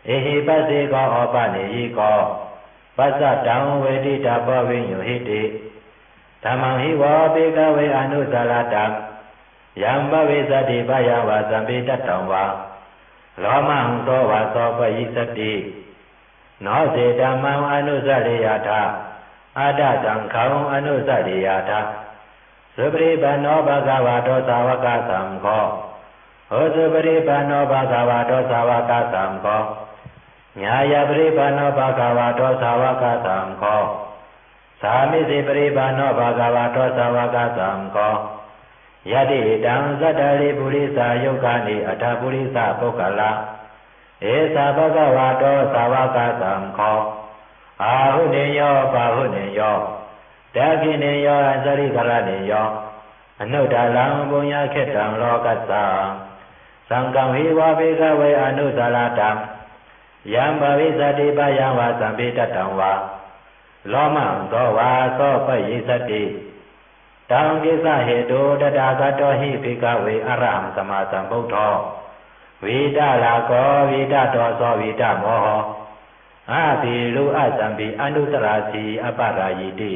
เอหิปัสสิโกอปนิยิโกปัสสะตังเวทิตาภวิญโยหิติธัมมังหิวะภิกขเวอนุสรตังยัมภวิสติปยังวาสัมปิตตังวาโลมหังโสวาโสปะหิสติโนเสธัมมังอนุสริยถาอัฏฐสังฆังอนุสริยถาสุปริปันโนภะคะวะโตสาวกสังโฆโหสุปริปันโนภะคะวะโตสาวกสังโฆญาญาปริปันโนภะคะวะโตสาวกสังโฆสามิสิปริปันโนภะคะวะโตสาวกสังโฆยะติตังสัตตริปุริสายุคานิอัฏฐปุริสาปุคคละเอสะภะคะวะโตสาวกสังโฆอาหุเนโยปาหุเนโยตะกิเนโยอสริกรเนโยอนุตตรังปุญญเขตังโลกัสสะส สังฆังหิวะภิกขเวอนุสาราตังยัมภวิสติปยังวาสัมภิตตังวาโลมังโสวาโสปยิสติตังกิสเหตุตถาคตหิภิกขเวอรหังสัมมาสัมพุทโธวิตาลาโกวิตาโตโสวิตาโมโหอาภิรุอสัมภิอนุตราสีอปรายิติ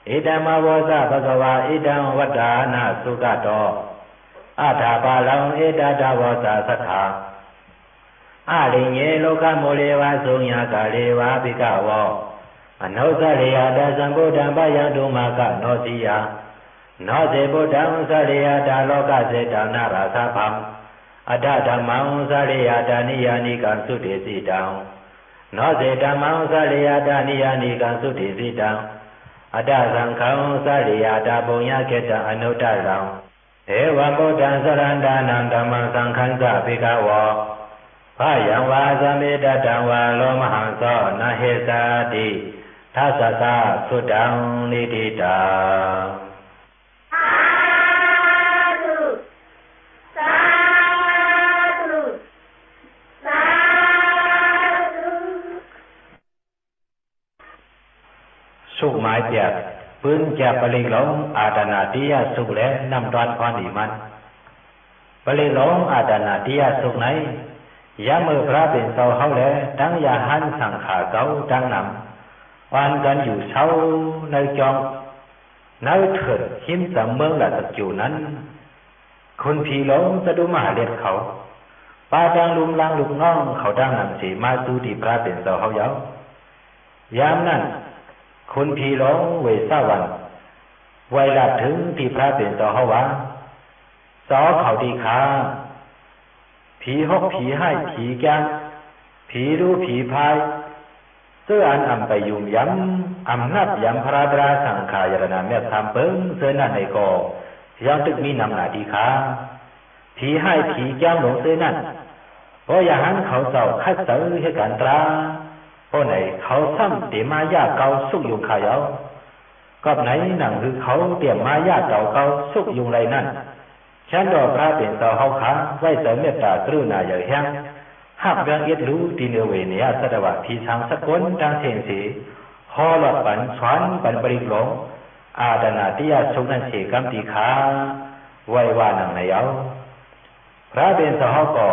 อิตัมมวสะภควาอิตังวัฏฐานาสุขโตอาถาปาลังเอตตาวสะสัทธาอาลิเยโลกโมเลวะสุญญากาเลวะภิกขวะอนุสะเรยตสัมพุทธังปะยังตุมากะโนสิยาโนเสพุทธังสะเรยตโลกเสตนาราสะพังอัตถธัมมังสะเรยตนิยานิกังสุติสิตังโนเสธัมมังสะเรยตนิยานิกังสุติสิตังอัตถสังฆังสะเรยตปุญญเกตังอนุตตรังเอวะพุทธังสรันดานังธัมมังสังฆังสะภิกขวะพายังวาสัมมิตตังวาโลมหังโสนะเหสาติทัสสะสุตังนิทิตาสาธุสาธุสาธุสุขหมายจากปืนจากปริหลงอาตนาติยสุขและนำดอนพรดีมันปริหลงอาตนาติยสุขไหนยามมือพระเป็นเสาเขาแล้วทั้งยาหันสังขาเก่าทั้งนำวันกันอยู่เช้าในจองในเถิดหิมสามเมืองละตะจูนั้นคนผีหลงสะดุมาเล็ดเขาปาดังลุมลังลุกน้องเขาดังนำสีมาสู่ที่พระเป็นเสาเขาเยาวยามนั้นคนผีหลงเวสาวันไวลาถึงที่พระเป็นเสาเขาว่าสอเขาดีขาผีหกผีให้ผีแกงผีรู้ผีพายเสื้ออันอำไปยุ่มย้ำอำนับย้ำพระดราสังขายรณาเมตทำเปิ้งเสื้อนั่นในกอยังตึกมีนำหนาดีขาผีให้ผีแกงหลงเสื้อนั่นเพราะอย่าหันเขาเจ้าคัดเสือให้กันตราเพราะไหนเขาซ้ำเตียมายาเกาสุกยุงขายเอาก็ไหนหนังคือเขาเตียมมายาเกาสุกยุงไรนั่นฉันดอกพระเป็นเสาเขาขาไว้เสริมเมตตากรุณาอย่างแห้งหักเรื่องเอ็ดรู้ตีเนเวเนียสตวะทีทางสกุลดังเสียงสีฮอลอดปันสวนปันปริกหลงอาตนาติยาสุนันเสกัมติขาไว้ว่านังในเอาพระเป็นเสาเขาก่อ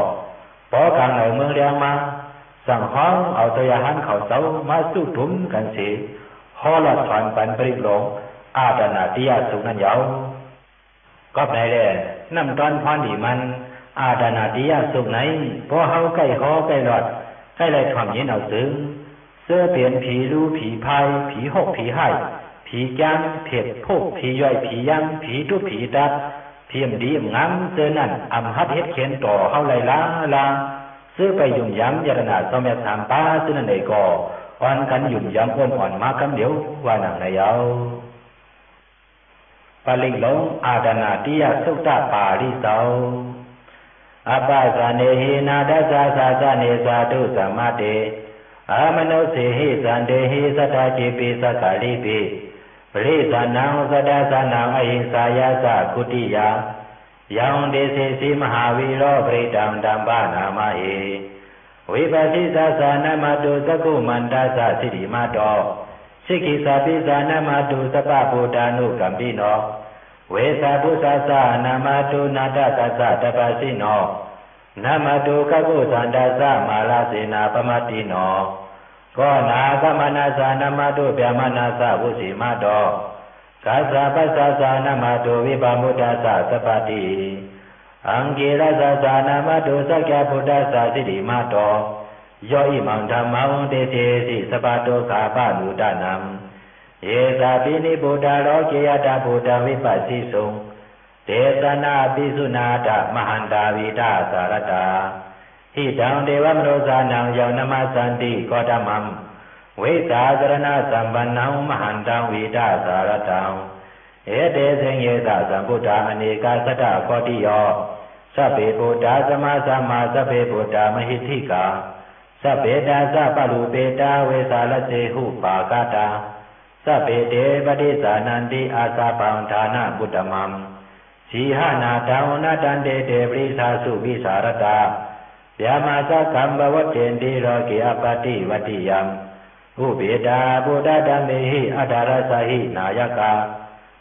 ปอกลางในเมืองเรียงมาสั่งห้องเอาตัวยาหันเขาเสามาสู้ถุมกันสีฮอลอดสวนปันปริกหลงอาตนาติยาสุนันเยาก็ไหนแหละน้ำตอนพรดีมันอาดานาติยาสุขไหนพอเฮาใกล้คอใกล้หลอดใกล้ไรความเย็นเอาซึ้งเสื้อเปลี่ยนผีรู้ผีพายผีหกผีให้ผีจ้างเผ็ดพวกผีย่อยผีย่างผีทุผีดัดเพียมดีงามเสื้อนั่นอำฮัดเฮ็ดเขียนต่อเฮาไรลาซื้อไปยุ่มย้ำยารณาสมัยถามป้าซื้อนั่นใดก่ออ่อนกันยุ่มย้ำอ่อนมากำเดียวว่าหนังในเอาปลิหลงอาดานาติยสุตตาปาริเสาอปาสาเนหินาดัสสะสาสะเนสาธุสัมมาเตอามโนสิหิสันเดหิสัทธาจิปิสักขะลิปิปริสานังสัทธาสานังอหิงสายาสะกุติยายังเดสิสิมหาวิโรปริตังดัมปานามาหิวิปัสสิสาสานามาตุสกุมันตาสะสิริมาโตสิกิสาปิสานามาตุสปะปุตานุกัมปิโนเวสาพุสาสานามาตุนาตกัสสะตปัสสิโนนามาตุกักุสันดาสะมาลาเสนาปมติโนก็นากมนาสานามาตุเปียมานาสะวุสิมาโตกัสสะปัสสะสานามาตุวิปามุตตาสะสปติอังกิรัสสะสานามาตุสักขะพุทธัสสะสิริมาโตโยอิมังธัมมังเตเตสิสปะโตกาปะนุตานังเยสาปินิบุตตาโลเกยตาบุตตาวิปัสสิสุงเตสนาปิสุนาตมหันตาวิตาสารตาหิตังเทวมโนสานังยาวนามาสันติโคตมัมเวสาสรณะสัมปันนังมหันตังวิตาสารตังเอเตสิงเยสาสัมพุทธาอเนกาสัตตะโคติโยสัพเพพุทธาสมาสัมมาสัพเพพุทธามหิทธิกาสัพเพตาสัพปะรูเปตาเวสาลเสหุปากาตาสัพเพเตปฏิสานันติอาสาปังฐานะบุตตมัม สีหานาดาวนาดันเดเดปริสาสุวิสารตายามาสักขัมบวเจนติโรกิอปติวัติยัมอุเบดาบุดาดัมเมหิอัฏฐารสหินายกา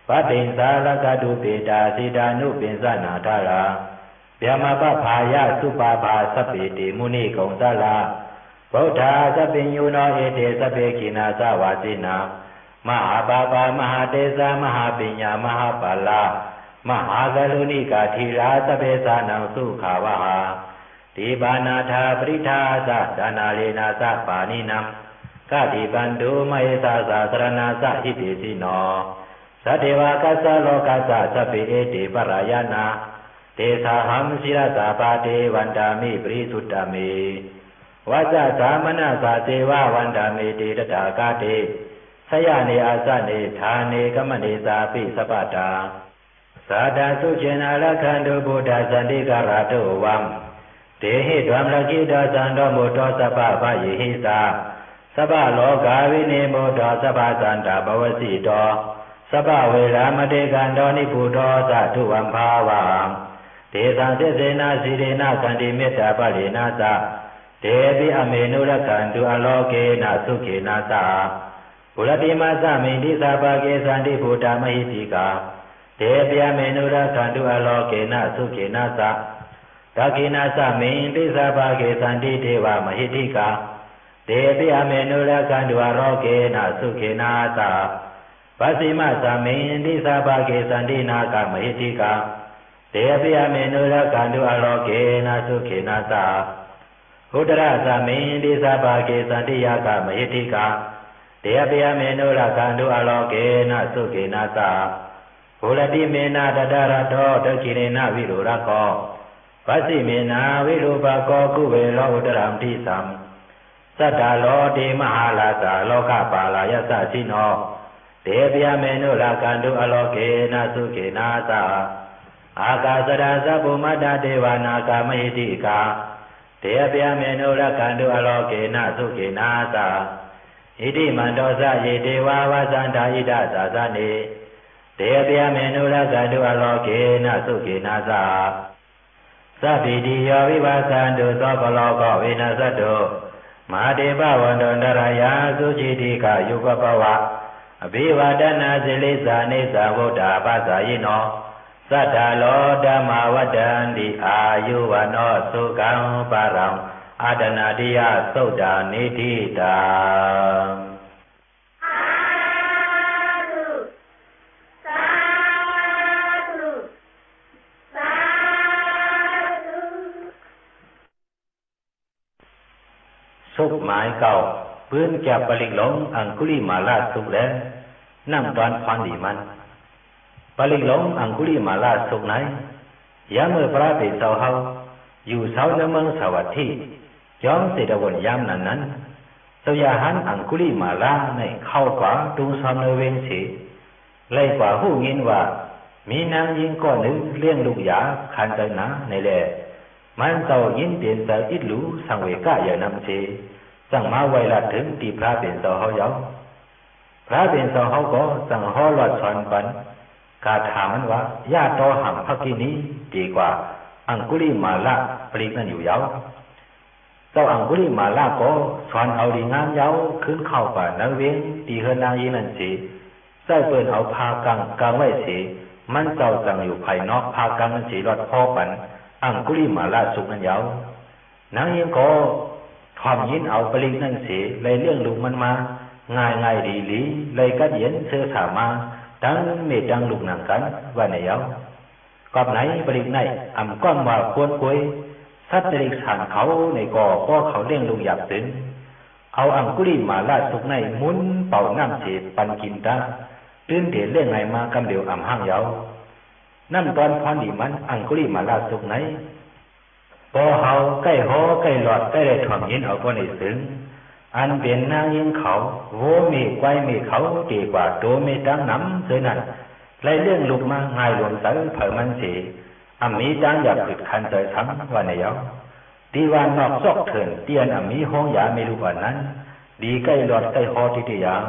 ปฏิสารกตุเปตาสิดานุปินสนาธารายามาปภายะสุปาภาสปิติมุนิกงสลาဗုဒ္ဓသဗ္ဗညုနောဧတေသဗ္ဗေကိနာသဝါစိနာမဟာပါပါမဟာတေဇာမဟာပညာမဟာပါဠာမဟာဂလုဏိကာသီရာသဗ္ဗေသနံသုခဝဟဒီဘာနာထာပရိထာသဒါနာလေနာသပါဏိနံကတိပန္တုမဟေသသာသရဏသဣတိစီနောသတ္တေဝကသလောကသသဗ္ဗေဧတေပရယနာတေသာဟံစိရသပါတေဝန္တာမိပရိသုတ္တမေဝါဇသာမနသာသေဝဝန္တာမေတေတတာကတေဆယနေအာဇနေဌာနေကမနေသာပိသပ္ပတာသာဒသုចេနရခန္တုဗုဒ္ဓဇန္တိကရတောဝံတေဟိဓမ္မကိတောသံတော်မူတောသဗ္ဗဗယေဟိသာသဗ္ဗလောကဝိနေမောတောသဗ္ဗသန္တာဘဝစီတောသဗ္ဗဝေရမတေကံတောနိပုတောသတုဝံဘာဝံဒေသံသစ္စေနာစီရေနာကန္တိမေတ္တာပရိနာသတေပိအမေနုရကံတုအလောကေနသုခေနသဘုရတိမသမိတိသဗ္ဗကေသန္တိဘုဒ္ဓမဟိတိကာတေပိအမေနုရကံတုအလောကေနသုခေနသဒကိနသမိတိသဗ္ဗကေသန္တိဒေဝမဟိတိကာတေပိအမေနုရကံတုအလောကေနသုခေနသဗစိမသမိတိသဗ္ဗကေသန္တိနာကမဟိတိကာတေပိအမေနုရကံတုအလောကေနသုခေနသဥဒရသမိန်တိသဗ္ဗကေသန္တိယကမဟိတိကာတေယပိယမေနုရကန္တုအလောကေနသုကေနသဘုရတိမေနတတရတောဒခိရေနဝိရုရကောဗစိမေနဝိရုပကောကုဝေလောဥဒရံတိသံသတ္တလောတိမဟာလာသာလောကပါလာယသစိနောတေပိယမေနုရကန္တုအလောကေနသုကေနသအာကာသရသဗ္ဗမတ္တဒေဝနာကမဟိတိကာတေယပိယမေနုရကန္တုအလောကေနသုကေနသဣတိမန္တောသယေတေဝဝသန္တာဣဒသာသနေတေယပိယမေနုရကန္တုအလောကေနသုကေနသသဗ္ဗိတိယောဝိပါသန္တုသောကလောကဝေနသတ္တောမဟာတေပဝန္တောနရယသုချိတိကယုပပဝအဘိဝဒနာဇိလိသနေသဗုဒ္ဓဘာသာယိနောသတ္တလောဓမ္မဝတ္တန္တိအာယုဝနောသုကံပါရံအာတနာတိယသုတ်တာနေတိတာสุขหมายเก่าปืนจับปลิกหลงอังคุลิมาลาสุขแล้วนั่งตอนพันดีมันปลิกหลงอังคุลิมาลาสุขไหนยามเมื่อพระเป็นเสาเฮาอยู่เสาในเมืองสวัสดีย้อมเสด็จวนยามนั้นสยาหันอังคุลิมาลาในเข้ากว่าตุงสามเนเวงสีไล่กว่าหูยินว่ามีนางยิงก้อนหนึ่งเลี้ยงลูกยาขันใจหนาในแหล่มันเต่ายินเปลี่ยนแต่อิดหลูสังเวกะอย่านำเชสั่งมาไวละถึงที่พระเป็นเสาเฮาเยาพระเป็นเสาเฮาก็สั่งฮอหลอดสอนปันกาถามมันว่าญาติต่อหังพักกินี้ดีกว่าอังคุลิมาลาปลีกนั่นอยู่เยาเจ้าอังคุลิมาลาก็สอนเอาดีงามเยาขึ้นเข้าป่านักเวียงตีเฮนางยินันสีใส่เปิ่นเอาพากังกางไว้สีมันเจ้าสั่งอยู่ภายนอกพากังสีรอดพ่อปันอังคุลิมาลาสุกนั่นเยานางยิงก็ทอมยินเอาปลีกนั่นสีเลยเรื่องลูกมันมาง่ายดีลีเลยกัดเย็นเสื้อถามาดังเมตดังลูกหนังกันว่าในเยากอบไหนปลีกไหนอ่ำก้อนว่าควรคุยสัตว์เล็กสั่งเขาในก่อก็เขาเลี้ยงลูกหยาบถึงเอาอังคุลิมาลาสุกในมุนเป่าน้ำเสียปันกินตาตื่นเถียนเรื่องไหนมากำเดียวอ่ำห้างเยานั่นตอนพรดีมันอังคุลิมาลาสุกไหนพอเฮาใกล้หอใกล้หลอดใกล้ได้ถ่อมยินเอาก็ในซึ้งอันเป็นนางยิงเขาโวมีไกวมีเขาดีกว่าตัวมีดังน้ำเสือนั่นไล่เรื่องลูกมาง่ายหลวงสังเผยมันสีอันมีดังอยากติดคันใจทั้งวันในเยาดีวันนอกซอกเถินเตียนอันมีห้องยาไม่รู้ว่านั้นดีใกล้หลอดใกล้หอที่ยาว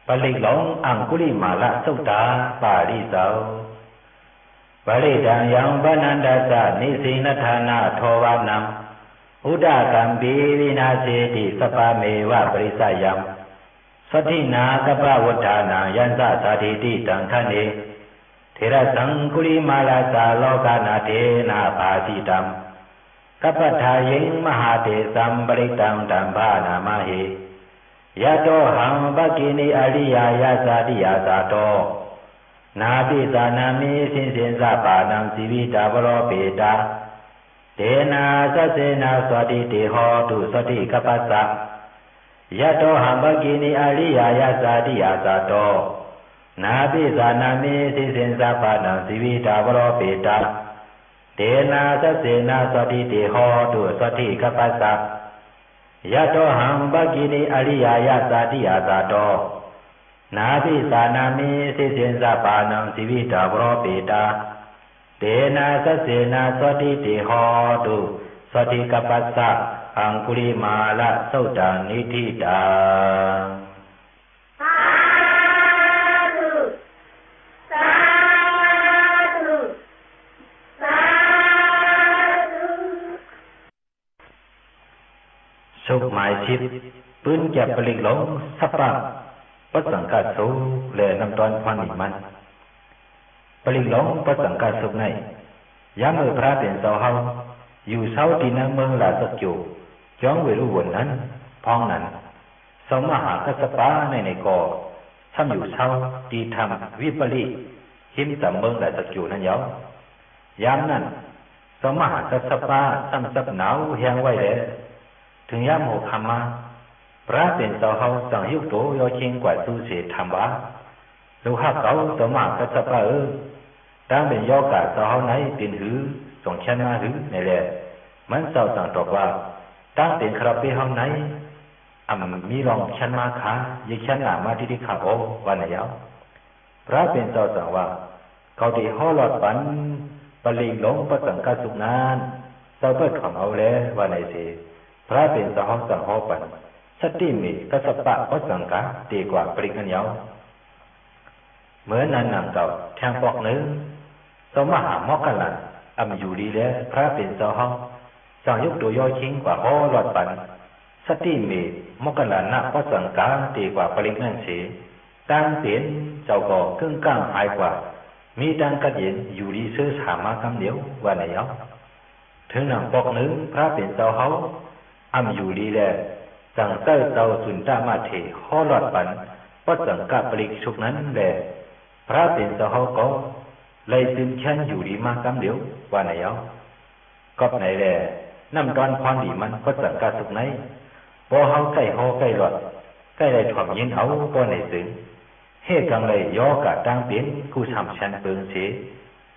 ปลิหลงอังคุลิมาละสุตตาปาริโสปริดังยังปนันดาสะนิสินธานาโทวานังอุดากัมปีวินาเสติสปาเมวะปริสยังสตินากัปปวัฏฐานายันสะสาธิติตังทะเนเทระสังคุลิมาลาสาโลกานาเทนาภาสิตัมกัปปทายิงมหาเตสัมปริตังตัมภานามาหิยะโตหังภกินีอริยายาสาติยาสาโตนาปิสานามิสินสินสะปานังสีวิตาบโรเปตาเตนะสัสเสนะสวัสดิเตโหตุสติกัปปัสสะยะโตหังภกินีอริยายาสาติยาสาโตนาปิสานามิสินสินสะปานังสีวิตาบโรเปตาเตนะสัสเสนะสวัสดิเตโหตุสติกัปปัสสะยะโตหังภกินีอริยายาสาติยาสาโตนาภิสานามิสิสินสะปานังสิวิตาบโรเปตาเตนะสัสเสนะสวัสดิเตโหตุสติกัปปัสสะอังคุลิมาละสุตตังนิธิตังสาธุสาธุสาธุ สุขหมายชิดปืนแก็บปลิกหลงสัพพะปัสสังกัสสุและนำตอนพันนิมันปลิกหลงปัสสังกัสสุในยามเมื่อพระเป็นเสาเฮาอยู่เสาที่ในเมืองลาสักจูจ้องเวรุวนนั้นพ้องนั้นสมหากัสสปะในก่อทำอยู่เสาที่ทำวิปริหิมสัมเมืองลาสักจูนั้นยยามนั้นสมหากัสสปะทำสับหนาวแห้งไว้แล้วถึงยามหกคำมาพระเป็นเสาเฮาสั่งยุกโตยอชิงกว่าสู้เสียทำบ้าลูกฮักเขาสมหากัสสปะตั้งเป็นยอกาเสาเฮาไหนเป็นหือส่งชันมาหือในแหละมันเสาสั่งตอบว่าตั้งเป็นคราเป็นเฮาไหนมีรองชันมาขายิชันหนามาที่ขาโอวันไหนเอาพระเป็นเสาสั่งว่าเขาที่ห่อหลอดปันปลิงหลงประสังกัสุนานเสาเปิดของเอาแล้ววันไหนสิพระเป็นเสาเฮาสั่งห่อปันสติมีกัสสปะประสังกะดีกว่าปริกันยาวเหมือนนั้นนางเก่าแทงปอกหนึ่งสมหามอกกันลันอยู่ดีแล้วพระเป็นเสาเฮาสั่งยกตัวยอชิงกว่าห่อหลอดปันสติมีมอกกันลันนะประสังกะดีกว่าปริกันเสียตั้งเสียนเจ้าก่อครึ่งก้างหายกว่ามีดังกระเย็นอยู่ดีซื้อสามากำเดียววันไหนเอาถึงนางปอกหนึ่งพระเป็นเสาเฮาอยู่ดีแล้วสั่งเต้าเตาสุนตามาเถห่อหลอดปันปัสสังกะปริกชุกนั้นแหละพระเป็นเสาเฮาก็เลยตื่นชันอยู่ดีมากำเดียวว่าไหนเอาก็ไหนแหละน้ำตอนพรดีมันปัสสังกะสุกไหนพอเฮาใกล้ห่อใกล้หลอดใกล้ได้ถ่อมยินเอาก็ในสึงเฮกังเลยยอกะตั้งเป็นผู้ทำชันเปิงเส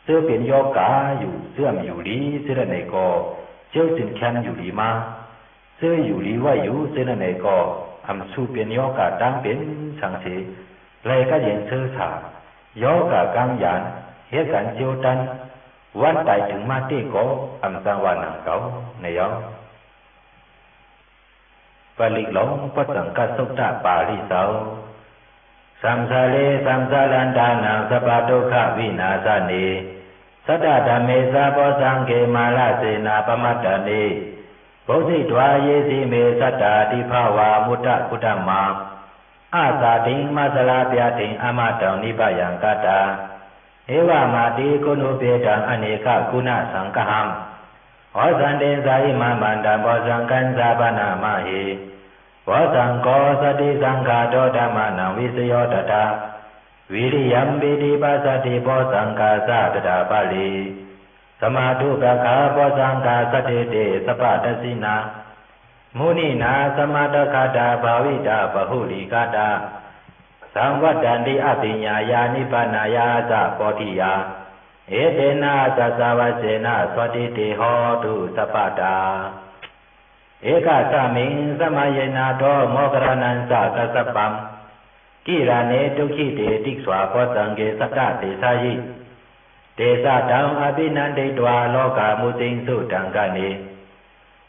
เสื้อเป็นยอกะอยู่เสื้อมอยู่ดีเสื้อในก็เจ้าตื่นชันอยู่ดีมาเสื้ออยู่ดีว่าอยู่เสื้อในก็สู้เป็นยอกะตั้งเป็นสังเสเลยก็เย็นเสื้อสายอกะกังยานเฮกันเจียวตันวันตายถึงมาเตก็สังวานังเก่าในยอปลิกหลงปัสสังกัสสุตตะปาริโสสัมสาเลสัมสาลันดานังสัพพทุกขวินาศเนสัตตธรรมเมสะโพสังเกมาลเสนาปมัตตเนโพธิทวาเยสิเมสัตตาติภาวามุตตะพุทธมาอาสาติงมัสลาปยติงอมตังนิพยังกตาเอวามาติกุณุเปตังอเนกคุณะสังฆังโอสันเดสายิมามันตังโพสังกันสาปนามาหิวสังโฆสติสังฆาโตธัมมานังวิสโยตถาวิริยัมปิติปัสสติโพสังฆาสะตถาปาลีสมาธุปะคาโพสังฆาสติเตสัพพะสินามุนีนาสมาตคาตาภาวิตาปหุลิกาตาสังวัฏันติอภิญญายานิพพานายาสะโพธิยาเอเตนะสัสสาวเสนะสวัสดิเตโหตุสัพพตาเอกาสมิงสมัยนาโตโมกรนันสะกัสสปัมกิราเนตุขิเตติสวาโพสังเกสัตตะเตสายิเตสะตังอภินันติตวาโลกามุติงสุตังกะเน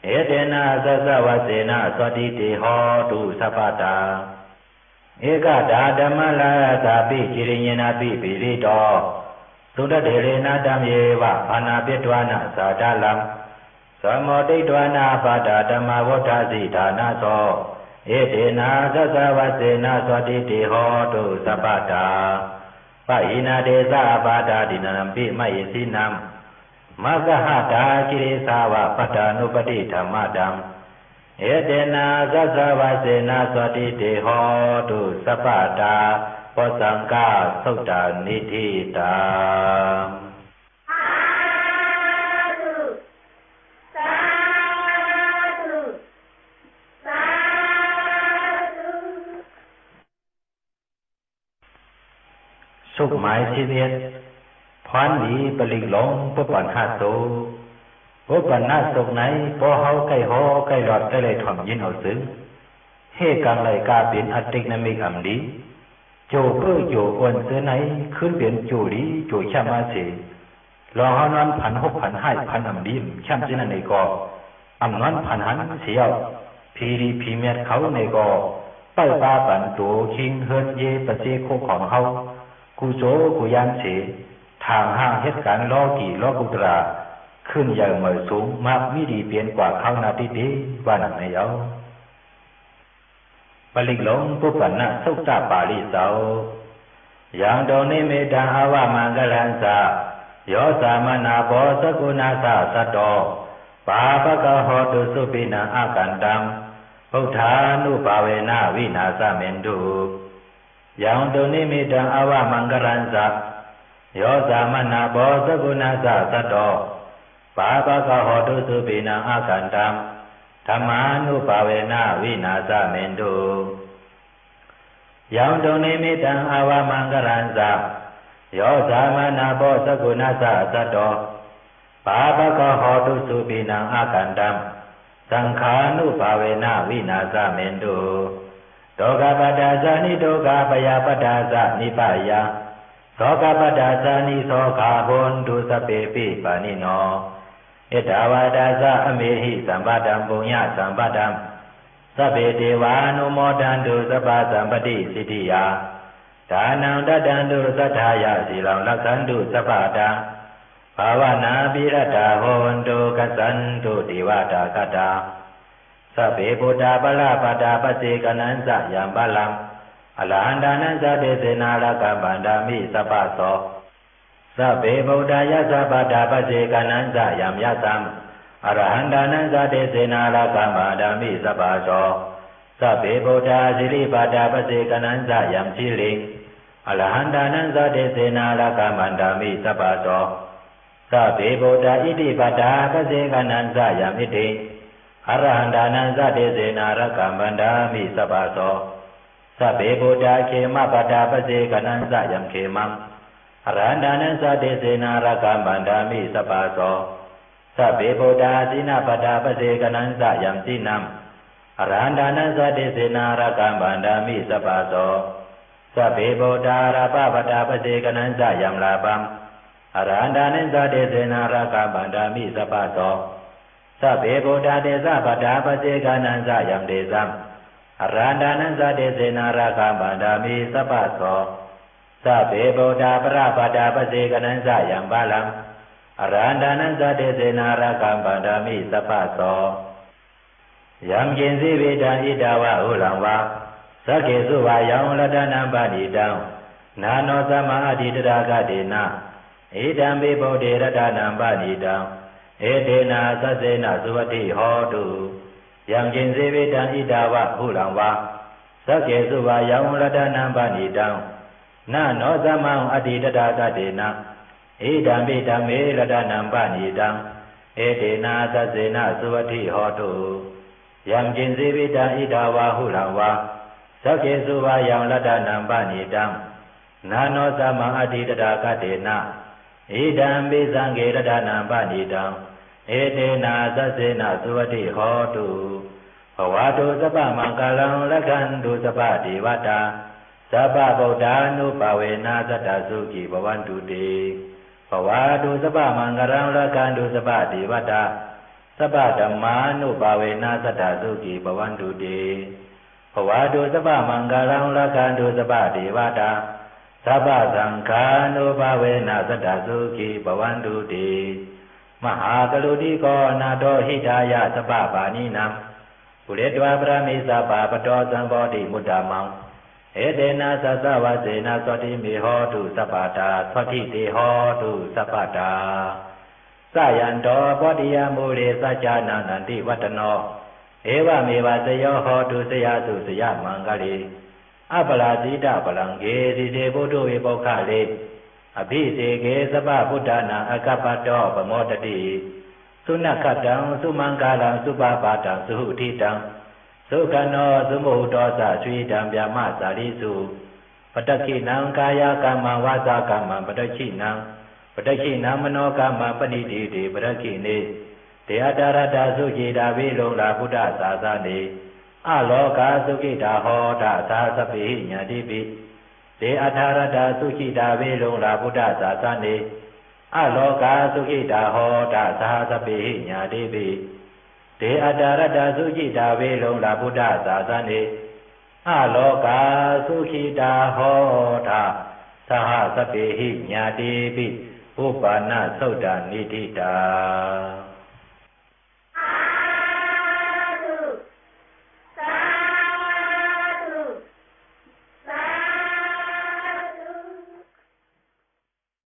เอเตนะสัสสาวเสนะสวัสดิเตโหตุสัพพตา เอกดาธัมมลาสาปิจิริญนาปิปิริโตสุตเถเรนะธัมเยวะภานาปิตวานะสาดาลัมสมโมติตวานาปาดาธัมมวัฏฏาสิฐานาโสเอเตนะสัสสะวะเสนะสวัสดิติโหตุสัพพตาปะหินาเดสะปาดาดินัมปิมะยิสินัมมะกหะตากิริสาวะปัฏฐานุปติธรรมดัมเอเตนะสัสสะวะเสนะสวัสดิติโหตุสัพพตาปะสังฆาสุตตานิธิตาสุขหมายชีวิตพรดีปลิกหลงปุปันหาโตปุปันหาสุขไหนพอเฮาใกล้หอใกล้หลอดใกล้เลยถ่อมยินเอาซึ้งเฮกังไหลกาเป็นอัตติกนามิกอำดีโจเพื่อโจอ้วนเสือไหนขึ้นเป็นโจดีโจช่ำมาเสลองเฮานอนพันหกพันห้าพันอำดีช่ำสินันในกออำนอนพันหันเสียวพีรีพีเมียดเขาในกอเป้าปาปันโตคิงเฮิรเยปะเจโคของเฮากุโสกุยานเสทางห้างเหตุการณ์ล้อกี่ล้อกุตราขึ้นอย่างเหมือสูงมากมิดีเปลี่ยนกว่าเขานาทีดีว่าหนังในเอาปลิกหลงปุปันนะสุตตาปาลิเสาอย่างโดนิเมตังอาวามังกลันสะโยสามนาโพสกุณาสะสัตโตปาปะกะโหตุสุปินังอากันตังพุทธานุภาเวนะวินาสเมนตุยังตุนิมิตังอวมังกรันสะโยสามนาโพสกุณาสะสัตโตปาปะกะโหตุสุปินังอากันตังธรรมานุภาเวนะวินาสเมนตุยังตุนิมิตังอวมังกรันสะโยสามนาโพสกุณาสะสัตโตปาปะกะโหตุสุปินังอากันตังสังขานุภาเวนะวินาสเมนตุโตกะปตาสานิโตกะปยาปตาสานิปายาโสกะปตาสานิโสกาโหนตุสเปปิปานิโนเอตาวาตาสะอเมหิสัมปตัมปุญญสัมปตัมสัพเพเทวานุโมทันตุสัพพสัมปติสิทธิยาทานังตัตันตุสัทธายาสีลังรักขันตุสัพพตังภาวนาภิรตาโหนตุกัสสันตุเทวตากตาสัพเพพุทธาปลาปตาปเสกนันสะยัมบาลังอรหันตานันสะเดเสนาลกัมปันดามิสัพพะโสสัพเพพุทธายะสัพพตาปเสกนันสะยัมยะสัมอรหันตานันสะเดเสนาลกัมปันดามิสัพพะโสสัพเพพุทธาสิริปตาปเสกนันสะยัมชิลิงอรหันตานันสะเดเสนาลกัมปันดามิสัพพะโสสัพเพพุทธาอิติปตาปเสกนันสะยัมอิติอรหันตานันสะเดเสนารกัมปันดามิสัพพะโสสัพเพพุทธาเขมะปตาปเสกนันสะยัมเขมังอรหันตานันสะเดเสนารกัมปันดามิสัพพะโสสัพเพพุทธาสินะปตาปเสกนันสะยัมสินัมอรหันตานันสะเดเสนารกัมปันดามิสัพพะโสสัพเพพุทธาราปปตาปเสกนันสะยัมลาภัมอรหันตานันสะเดเสนารกัมปันดามิสัพพะโสสัพเพพุทธาเดสะปตาปเสกนันสะยัมเดสัมอรหันตานันสะเดเสนารกัมปันดามิสัพพะโสสัพเพพุทธาปราปตาปเสกนันสะยัมบาลังอรหันตานันสะเดเสนารกัมปันดามิสัพพะโสยัมกินสิวิตังอิตาวะอุลังวะสักเกสุวายังรัตนัมปณิตังนาโนสัมมาอธิตรากเดนะอิตัมปิโพเดรัตนัมปณิตังเอเตนะสัสเสนะสุวัติโหตุยังกินสิวิตังอิตาวะอุลังวะสักเกสุวายังรัตนัมปณิตังนาโนสัมมาอธิตรากเดนะอิตัมปิธัมเมรัตนัมปณิตังเอเตนะสัสเสนะสุวัติโหตุยังกินสิวิตังอิตาวะอุลังวะสักเกสุวายังรัตนัมปณิตังนาโนสัมมาอธิตรากเดนะอิดัมปิสังเกรัตนัมปณิตังเอเตนะสัสเสนะสุวัติโหตุภวะตุสัพพะมังคลังรักขันตุสัพพะเทวตาสัพพะพุทธานุภาเวนะสัตตสุขีภวันตุเตภวะตุสัพพะมังคลังรักขันตุสัพพะเทวตาสัพพะธัมมานุภาเวนะสัตตสุขีภวันตุเตภ ภวตุสัพพมังคลังรักขันตุสัพพเทวตาสัพพสังฆานุภาเวนะสัตตสุขีภวันตุเตมหากรุณิโกนาโตหิตายะสัพพปานินังปุเรตวะปรมิสัพพปโตสัมโพธิมุตตมังเอเตนะสัสสะวะเสนะสติมิโหตุสัพพตาสติเตโหตุสัพพตาสายันโตปฏิยมุเรสัจจานันติวัตโนเอวะเมวะสโยโหตุสยาสุสยมังคะเลอัปปลาสีตาปลังเกสิเตปุถุวิปุคคะเลอภิเสเกสัพพพุทธานาอกัปปะโตปโมทติสุนัขขตังสุมังคาลังสุปาปาตังสุหุทิตังสุขันโนสุโมโตสะชวีตังဗျามะสาริสุปตคินังกายกรรมังวาจากรรมังปตคินังมโนกรรมังปณิติติปตคิเนเตอตารตาสุจิตาวิโลลาพุทธศาสนาอโลกาสุขิตาโหตาสาสปิญาติปิเตอตารตาสุจิตาวิโลลาพุทธศาสนาอโลกาสุขิตาโหตาสาสปิญาติปิเตอตารตาสุจิตาวิโลลาพุทธศาสนาอโลกาสุขิตาโหตาสหสปิญาติปิอุปาณาโสดานิทิตา